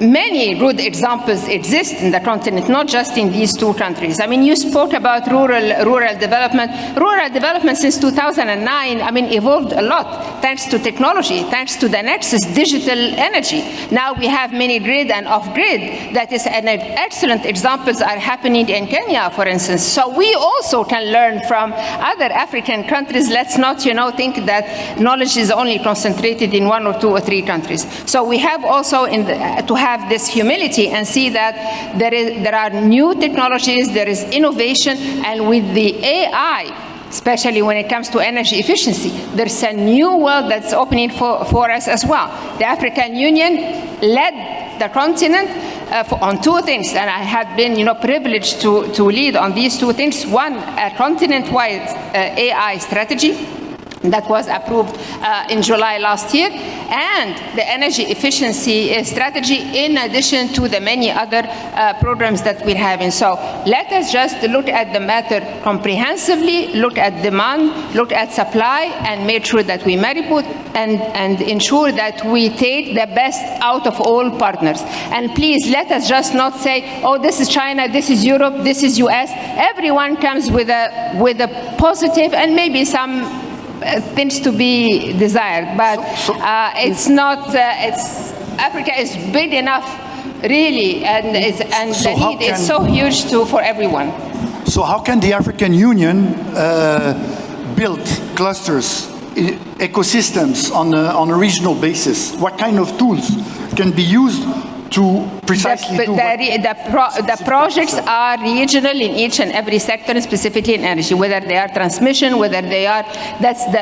Many good examples exist in the continent, not just in these two countries. I mean, you spoke about rural development. Rural development since 2009, I mean, evolved a lot thanks to technology, thanks to the nexus, digital energy. Now we have mini-grid and off-grid. That is an excellent examples are happening in Kenya, for instance. So we also can learn from other African countries. Let's not, think that knowledge is only concentrated in 1 or 2 or 3 countries. So we have also to have this humility and see that there are new technologies, there is innovation, and with the AI, especially when it comes to energy efficiency, there's a new world that's opening for us as well. The African Union led the continent on 2 things, and I have been privileged to lead on these 2 things. One, a continent-wide AI strategy that was approved in July last year, and the energy efficiency strategy, in addition to the many other programs that we're having. So let us just look at the matter comprehensively, look at demand, look at supply, and make sure that we marry both and ensure that we take the best out of all partners. And please, let us just not say, oh, this is China, this is Europe, this is US. Everyone comes with a positive and maybe some things to be desired, but it's not. Africa is big enough, really, and the need is so huge for everyone. So how can the African Union build clusters, ecosystems on a regional basis? What kind of tools can be used to precisely do the projects are regional in each and every sector, specifically in energy, whether they are transmission, whether they are,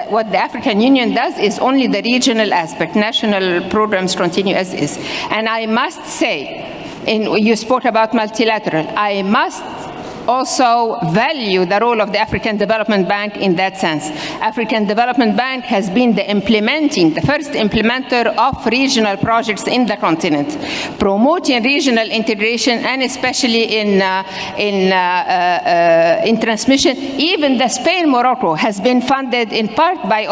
what the African Union does is only the regional aspect. National programs continue as is. And I must say, you spoke about multilateral, I must also value the role of the African Development Bank in that sense. African Development Bank has been the first implementer of regional projects in the continent, promoting regional integration, and especially in transmission. Even the Spain-Morocco has been funded in part by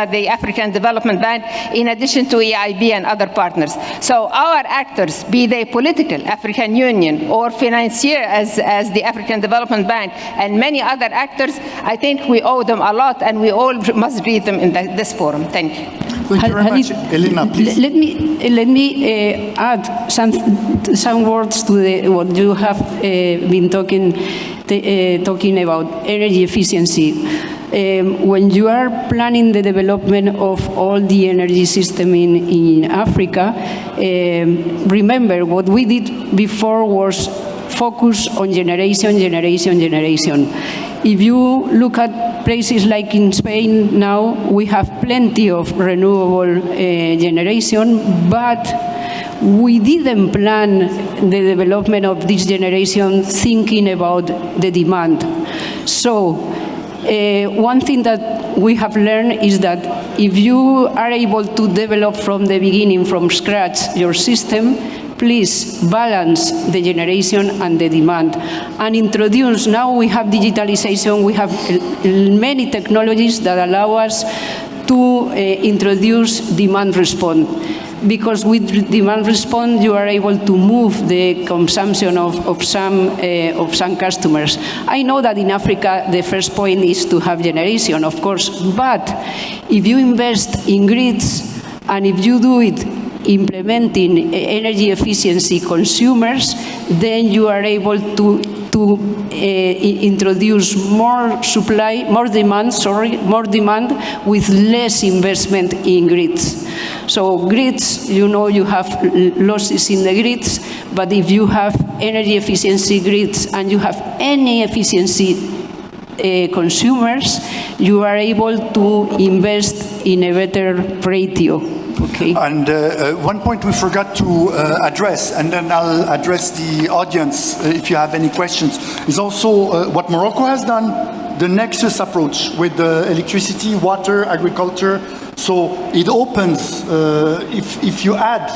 the African Development Bank, in addition to EIB and other partners. So our actors, be they political, African Union, or financier as the African Development Bank, and many other actors, I think we owe them a lot, and we all must greet them in this forum. Thank you. Thank you very much. Elena, please. Let me add some words to what you have been talking about energy efficiency. When you are planning the development of all the energy system in Africa, remember what we did before was focus on generation. If you look at places like in Spain now, we have plenty of renewable generation, but we didn't plan the development of this generation thinking about the demand. So one thing that we have learned is that if you are able to develop from the beginning, from scratch, your system, please balance the generation and the demand and introduce. Now we have digitalization, we have many technologies that allow us to introduce demand response. Because with demand response, you are able to move the consumption of some customers. I know that in Africa, the first point is to have generation, of course, but if you invest in grids and if you do it implementing energy efficiency consumers, then you are able to introduce more supply, more demand with less investment in grids. So grids, you have losses in the grids, but if you have energy efficiency grids and you have any efficiency consumers, you are able to invest in a better ratio. Okay. And one point we forgot to address, and then I'll address the audience if you have any questions, is also what Morocco has done, the nexus approach with electricity, water, agriculture. So it opens, if you add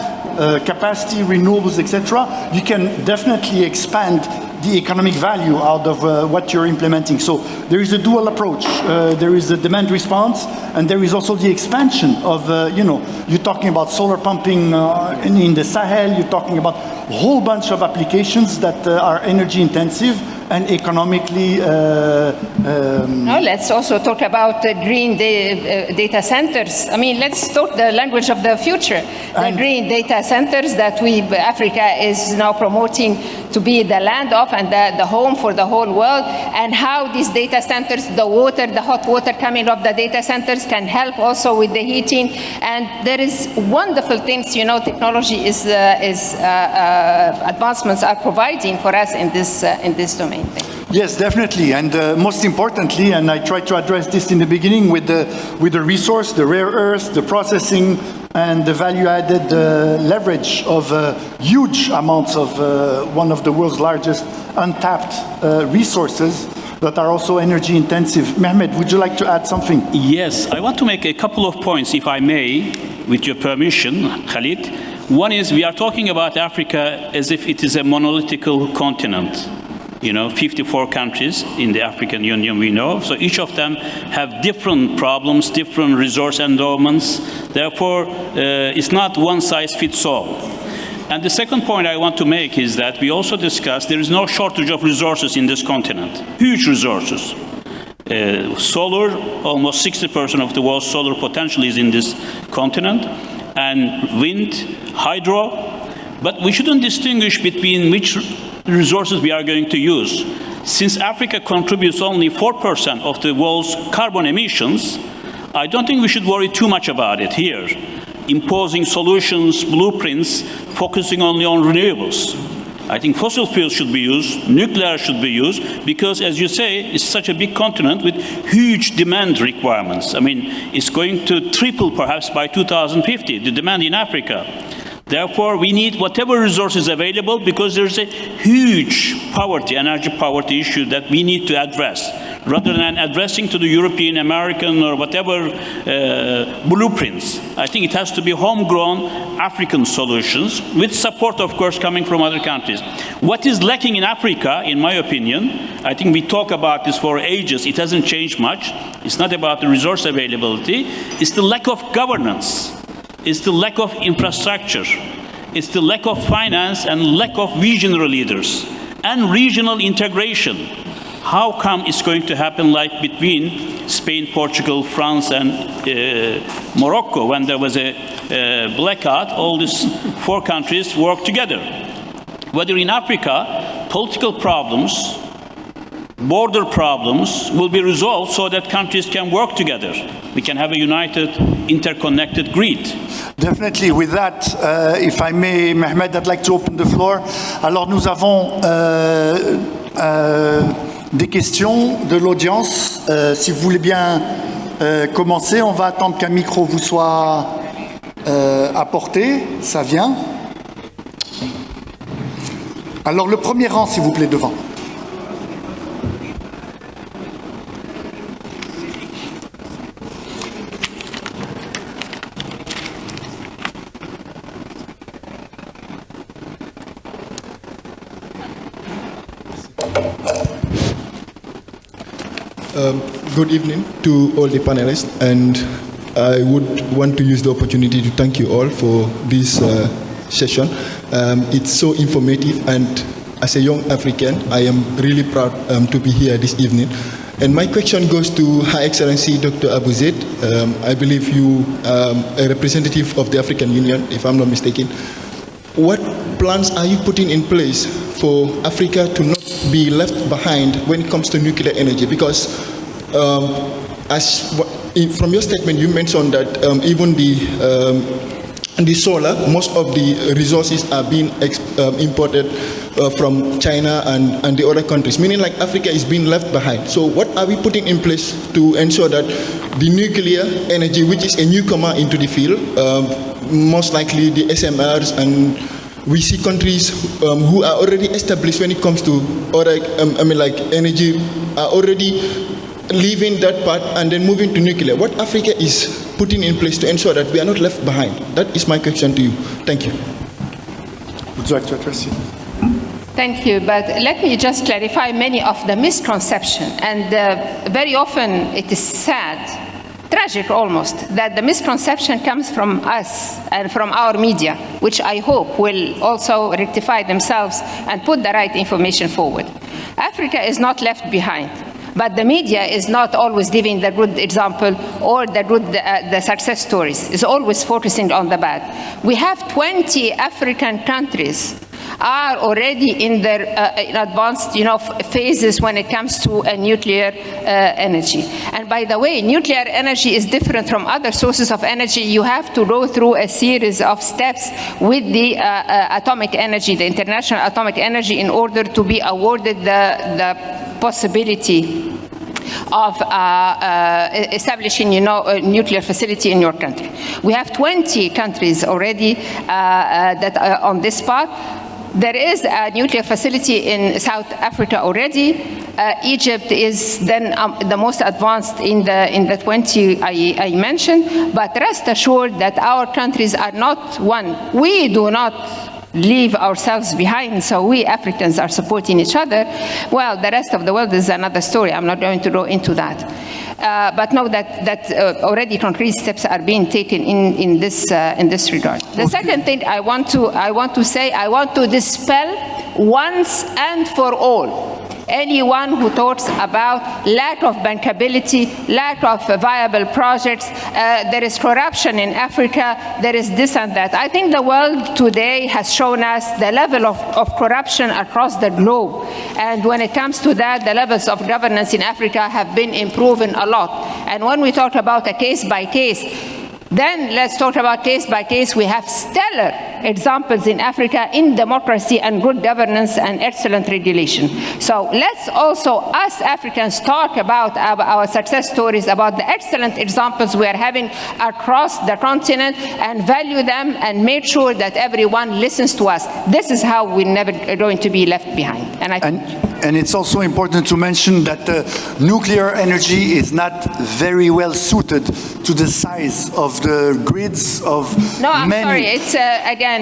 capacity, renewables, etc., you can definitely expand the economic value out of what you're implementing. So there is a dual approach. There is a demand response, and there is also the expansion of, you're talking about solar pumping in the Sahel, you're talking about a whole bunch of applications that are energy intensive and economically... No, let's also talk about green data centers. I mean, let's talk the language of the future. The green data centers that Africa is now promoting to be the land of and the home for the whole world, and how these data centers, the water, the hot water coming off the data centers can help also with the heating. And there is wonderful things, technology is advancements are providing for us in this domain. Yes, definitely, and most importantly, and I tried to address this in the beginning with the resource, the rare earth, the processing, and the value-added leverage of huge amounts of one of the world's largest untapped resources that are also energy intensive. Mehmet, would you like to add something? Yes, I want to make a couple of points, if I may, with your permission, Khalid. One is, we are talking about Africa as if it is a monolithical continent. 54 countries in the African Union we know, so each of them have different problems, different resource endowments. Therefore, it's not one size fits all. And the second point I want to make is that we also discussed there is no shortage of resources in this continent, huge resources. Solar, almost 60% of the world's solar potential is in this continent, and wind, hydro, but we shouldn't distinguish between which resources we are going to use. Since Africa contributes only 4% of the world's carbon emissions, I don't think we should worry too much about it here, imposing solutions, blueprints, focusing only on renewables. I think fossil fuels should be used, nuclear should be used, because as you say, it's such a big continent with huge demand requirements. I mean, it's going to triple perhaps by 2050, the demand in Africa. Therefore, we need whatever resources available, because there's a huge poverty, energy poverty issue that we need to address, rather than addressing to the European, American, or whatever blueprints. I think it has to be homegrown African solutions, with support, of course, coming from other countries. What is lacking in Africa, in my opinion, I think we talk about this for ages, it hasn't changed much. It's not about the resource availability, it's the lack of governance. It's the lack of infrastructure. It's the lack of finance and lack of visionary leaders and regional integration. How come it's going to happen like between Spain, Portugal, France, and Morocco? When there was a blackout, all these 4 countries worked together. Whether in Africa, political problems, border problems will be resolved so that countries can work together. We can have a united, interconnected grid. Definitely. With that, if I may, Mehmet, I'd like to open the floor. Alors, nous avons des questions de l'audience. Si vous voulez bien commencer, on va attendre qu'un micro vous soit apporté. Ça vient. Alors, le premier rang, s'il vous plaît, devant. Good evening to all the panelists, and I would want to use the opportunity to thank you all for this session. It's so informative, and as a young African, I am really proud to be here this evening. And my question goes to Her Excellency Dr. Abou-Zeid. I believe you are a representative of the African Union, if I'm not mistaken. What plans are you putting in place for Africa to not be left behind when it comes to nuclear energy? Because from your statement, you mentioned that even the And the solar, most of the resources are being imported from China and the other countries, meaning like Africa is being left behind. So what are we putting in place to ensure that the nuclear energy, which is a newcomer into the field, most likely the SMRs, and we see countries who are already established when it comes to other, energy, are already leaving that part and then moving to nuclear. What Africa is putting in place to ensure that we are not left behind? That is my question to you. Thank you. Would you like to address it? Thank you, but let me just clarify many of the misconceptions. And very often it is sad, tragic almost, that the misconception comes from us and from our media, which I hope will also rectify themselves and put the right information forward. Africa is not left behind. But the media is not always giving the good example or the success stories. It's always focusing on the bad. We have 20 African countries are already in their in advanced phases when it comes to nuclear energy. And by the way, nuclear energy is different from other sources of energy. You have to go through a series of steps with the atomic energy, the International Atomic Energy, in order to be awarded the possibility of establishing, a nuclear facility in your country. We have 20 countries already that are on this path. There is a nuclear facility in South Africa already. Egypt is then the most advanced in the 20 I mentioned. But rest assured that our countries are not one. We do not leave ourselves behind, so we Africans are supporting each other. Well, the rest of the world is another story. I'm not going to go into that. But know that already concrete steps are being taken in this regard. The second thing I want to dispel once and for all anyone who talks about lack of bankability, lack of viable projects, there is corruption in Africa, there is this and that. I think the world today has shown us the level of corruption across the globe. And when it comes to that, the levels of governance in Africa have been improving a lot. And when we talk about a case by case, then let's talk about case by case. We have stellar examples in Africa in democracy and good governance and excellent regulation. So let's also, us Africans, talk about our success stories, about the excellent examples we are having across the continent, and value them and make sure that everyone listens to us. This is how we're never going to be left behind. And it's also important to mention that nuclear energy is not very well suited to the size of the grids of No, I'm sorry. It's, again,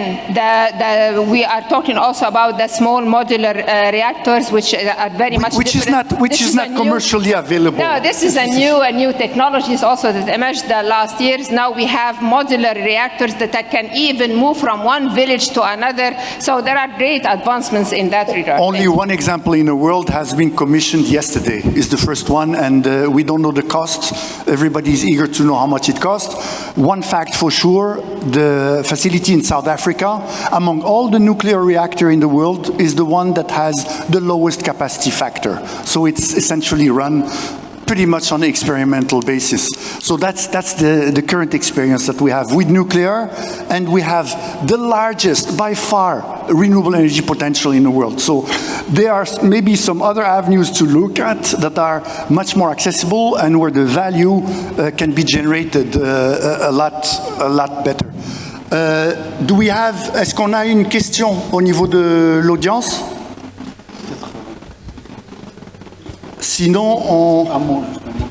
we are talking also about the small modular reactors, which are very much different. Which is not commercially available. No, this is a new technologies also that emerged the last years. Now we have modular reactors that can even move from one village to another. So there are great advancements in that regard. Only one example in the world has been commissioned yesterday. Is the first one, and we don't know the cost. Everybody is eager to know how much it costs. One fact for sure, the facility in South Africa, among all the nuclear reactors in the world, is the one that has the lowest capacity factor. So it's essentially run pretty much on an experimental basis. So that's the current experience that we have with nuclear, and we have the largest, by far, renewable energy potential in the world. So there are maybe some other avenues to look at that are much more accessible and where the value can be generated a lot better. Est-ce qu'on a une question au niveau de l'audience? Sinon,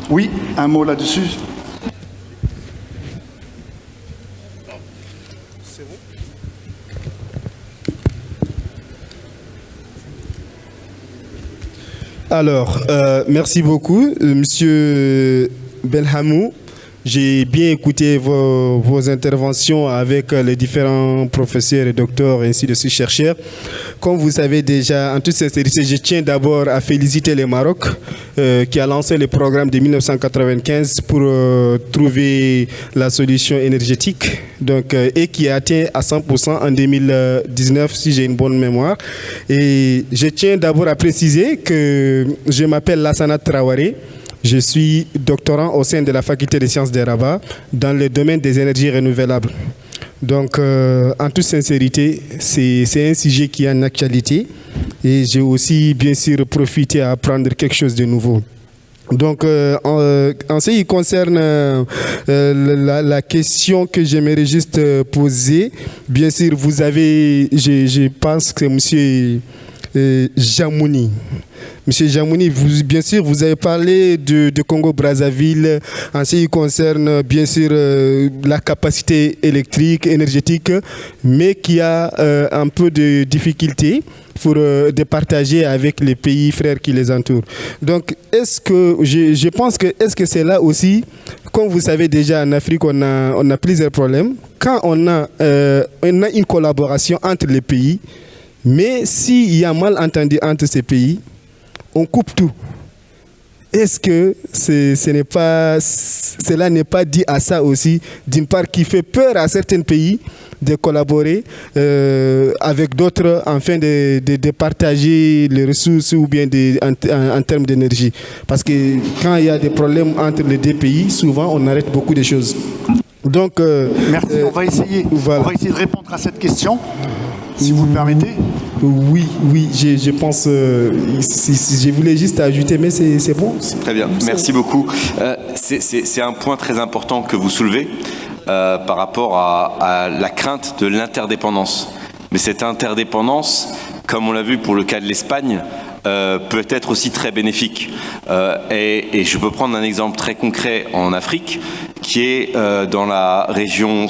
oui, un mot là-dessus. Alors, merci beaucoup, Monsieur Belhamou. J'ai bien écouté vos interventions avec les différents professeurs et docteurs ainsi de suite chercheurs. Comme vous savez déjà, en toute sincérité, je tiens d'abord à féliciter le Maroc qui a lancé le programme de 1995 pour trouver la solution énergétique et qui a atteint à 100% en 2019 si j'ai une bonne mémoire. Et je tiens d'abord à préciser que je m'appelle Lassana Traoré. Je suis doctorant au sein de la faculté des sciences de Rabat dans le domaine des énergies renouvelables. Donc, en toute sincérité, c'est un sujet qui est en actualité et j'ai aussi, bien sûr, profité à apprendre quelque chose de nouveau. Donc, en ce qui concerne la question que j'aimerais juste poser, bien sûr, vous avez, je pense que monsieur Jamouni. Monsieur Jamouni, bien sûr, vous avez parlé de Congo-Brazzaville en ce qui concerne, bien sûr, la capacité électrique, énergétique, mais qui a un peu de difficulté pour départager avec les pays frères qui les entourent. Donc, est-ce que, je pense que, est-ce que c'est là aussi, comme vous savez déjà en Afrique, on a plusieurs problèmes. Quand on a une collaboration entre les pays, mais s'il y a malentendu entre ces pays, on coupe tout. Est-ce que cela n'est pas dit à ça aussi, d'une part qui fait peur à certains pays de collaborer avec d'autres afin de partager les ressources ou bien en termes d'énergie? Parce que quand il y a des problèmes entre les deux pays, souvent on arrête beaucoup de choses. Donc, merci, on va essayer de répondre à cette question, si vous le permettez. Oui, je pense, je voulais juste ajouter, mais c'est bon. Très bien, merci beaucoup. C'est un point très important que vous soulevez par rapport à la crainte de l'interdépendance. Mais cette interdépendance, comme on l'a vu pour le cas de l'Espagne, peut être aussi très bénéfique. Et je peux prendre un exemple très concret en Afrique, qui est dans la région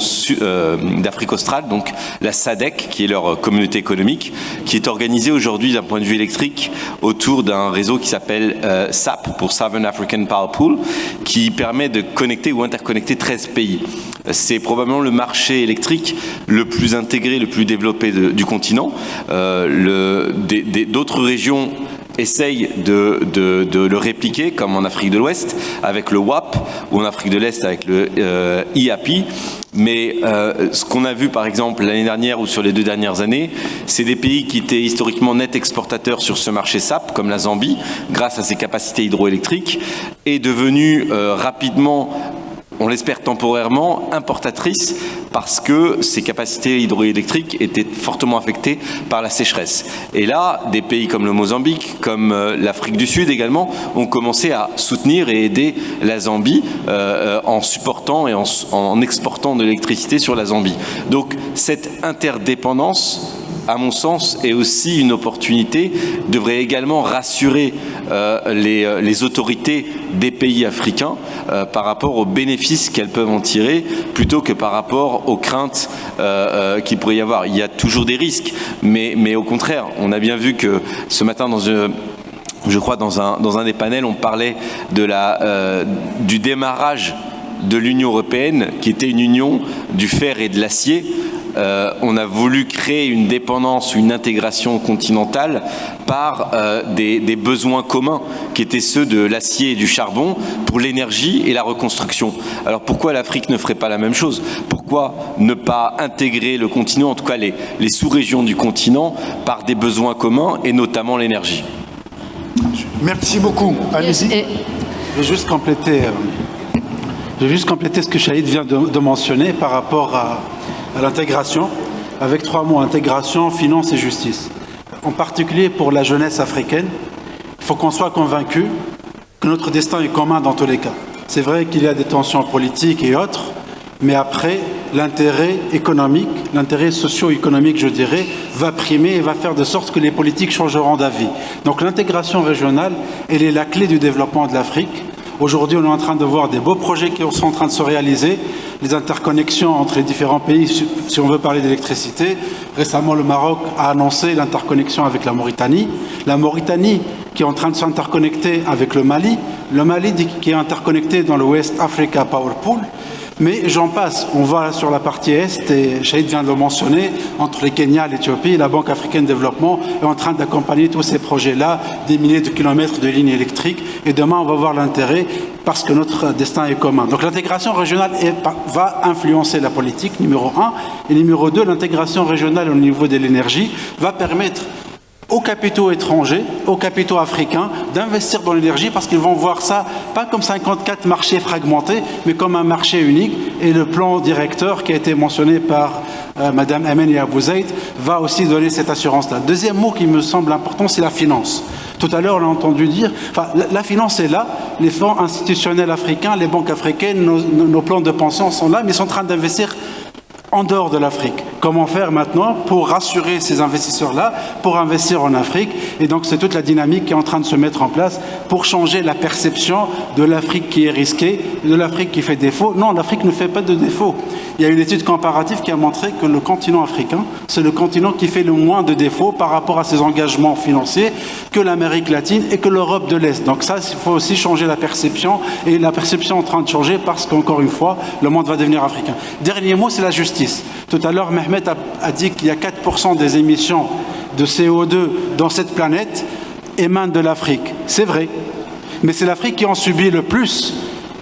d'Afrique australe, donc la SADC, qui est leur communauté économique, qui est organisée aujourd'hui d'un point de vue électrique autour d'un réseau qui s'appelle SAP, pour Southern African Power Pool, qui permet de connecter ou interconnecter 13 pays. C'est probablement le marché électrique le plus intégré, le plus développé du continent. D'autres régions essayent de le répliquer, comme en Afrique de l'Ouest avec le WAP, ou en Afrique de l'Est avec le IAPI. Mais ce qu'on a vu par exemple l'année dernière ou sur les 2 dernières années, c'est des pays qui étaient historiquement net exportateurs sur ce marché SAP, comme la Zambie, grâce à ses capacités hydroélectriques, est devenu rapidement, on l'espère temporairement, importatrice parce que ses capacités hydroélectriques étaient fortement affectées par la sécheresse. Et là, des pays comme le Mozambique, comme l'Afrique du Sud également, ont commencé à soutenir et aider la Zambie en supportant et en exportant de l'électricité sur la Zambie. Donc cette interdépendance, à mon sens, est aussi une opportunité, devrait également rassurer les autorités des pays africains par rapport aux bénéfices qu'elles peuvent en tirer, plutôt que par rapport aux craintes qu'il pourrait y avoir. Il y a toujours des risques, mais au contraire, on a bien vu que ce matin, je crois dans un des panels, on parlait du démarrage de l'Union européenne, qui était une union du fer et de l'acier. On a voulu créer une dépendance, une intégration continentale par des besoins communs qui étaient ceux de l'acier et du charbon pour l'énergie et la reconstruction. Alors pourquoi l'Afrique ne ferait pas la même chose? Pourquoi ne pas intégrer le continent, en tout cas les sous-régions du continent, par des besoins communs et notamment l'énergie? Merci beaucoup. Allez-y. Je vais juste compléter ce que H.E.Dr vient de mentionner par rapport à l'intégration, avec 3 mots: intégration, finance et justice. En particulier pour la jeunesse africaine, il faut qu'on soit convaincu que notre destin est commun dans tous les cas. C'est vrai qu'il y a des tensions politiques et autres, mais après, l'intérêt économique, l'intérêt socio-économique, je dirais, va primer et va faire de sorte que les politiques changeront d'avis. Donc l'intégration régionale, elle est la clé du développement de l'Afrique. Aujourd'hui, on est en train de voir des beaux projets qui sont en train de se réaliser, les interconnexions entre les différents pays, si on veut parler d'électricité. Récemment, le Maroc a annoncé l'interconnexion avec la Mauritanie. La Mauritanie qui est en train de s'interconnecter avec le Mali qui est interconnecté dans le West Africa Power Pool. Mais j'en passe, on va sur la partie Est, et H.E.Dr vient de le mentionner, entre les Kenya, l'Éthiopie, la Banque africaine de développement est en train d'accompagner tous ces projets-là, des milliers de kilomètres de lignes électriques, et demain on va voir l'intérêt parce que notre destin est commun. Donc l'intégration régionale va influencer la politique, numéro 1, et numéro 2, l'intégration régionale au niveau de l'énergie va permettre aux capitaux étrangers, aux capitaux africains, d'investir dans l'énergie parce qu'ils vont voir ça, pas comme 54 marchés fragmentés, mais comme un marché unique. Et le plan directeur qui a été mentionné par Madame Amen et Abou-Zeid va aussi donner cette assurance-là. Deuxième mot qui me semble important, c'est la finance. Tout à l'heure, on a entendu dire, la finance est là, les fonds institutionnels africains, les banques africaines, nos plans de pension sont là, mais ils sont en train d'investir en dehors de l'Afrique. Comment faire maintenant pour rassurer ces investisseurs-là, pour investir en Afrique? Et donc c'est toute la dynamique qui est en train de se mettre en place pour changer la perception de l'Afrique qui est risquée, de l'Afrique qui fait défaut. Non, l'Afrique ne fait pas de défaut. Il y a une étude comparative qui a montré que le continent africain, c'est le continent qui fait le moins de défauts par rapport à ses engagements financiers que l'Amérique latine et que l'Europe de l'Est. Donc ça, il faut aussi changer la perception, et la perception est en train de changer parce qu'encore une fois, le monde va devenir africain. Dernier mot, c'est la justice. Tout à l'heure, Mehmet a dit qu'il y a 4% des émissions de CO2 dans cette planète émanent de l'Afrique. C'est vrai, mais c'est l'Afrique qui en subit le plus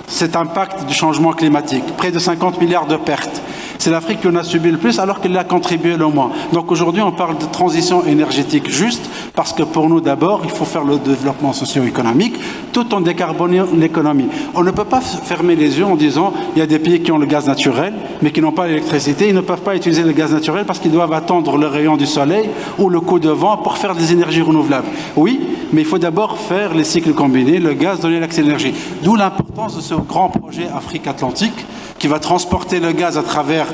cet impact du changement climatique, près de 50 milliards de pertes. C'est l'Afrique qui en a subi le plus alors qu'elle a contribué le moins. Donc aujourd'hui, on parle de transition énergétique juste parce que pour nous, d'abord, il faut faire le développement socio-économique tout en décarbonant l'économie. On ne peut pas fermer les yeux en disant il y a des pays qui ont le gaz naturel mais qui n'ont pas l'électricité. Ils ne peuvent pas utiliser le gaz naturel parce qu'ils doivent attendre le rayon du soleil ou le coup de vent pour faire des énergies renouvelables. Oui, mais il faut d'abord faire les cycles combinés, le gaz, donner l'accès à l'énergie. D'où l'importance de ce grand projet Afrique-Atlantique qui va transporter le gaz à travers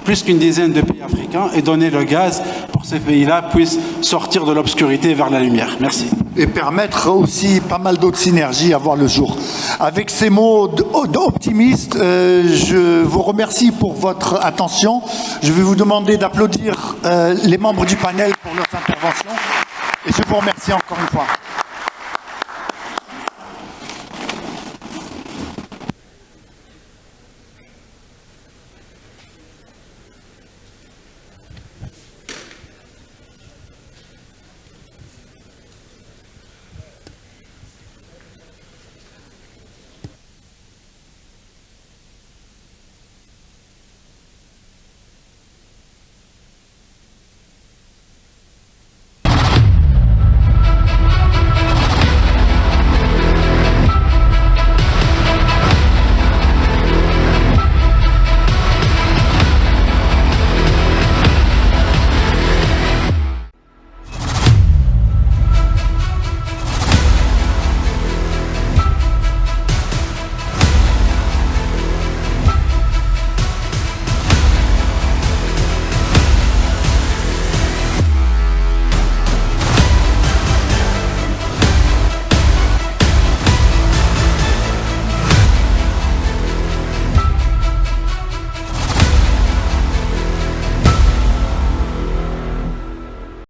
plus qu'une dizaine de pays africains et donner le gaz pour que ces pays-là puissent sortir de l'obscurité vers la lumière. Merci. Et permettre aussi pas mal d'autres synergies à voir le jour. Avec ces mots optimistes, je vous remercie pour votre attention. Je vais vous demander d'applaudir les membres du panel pour leurs interventions. Et je vous remercie encore une fois.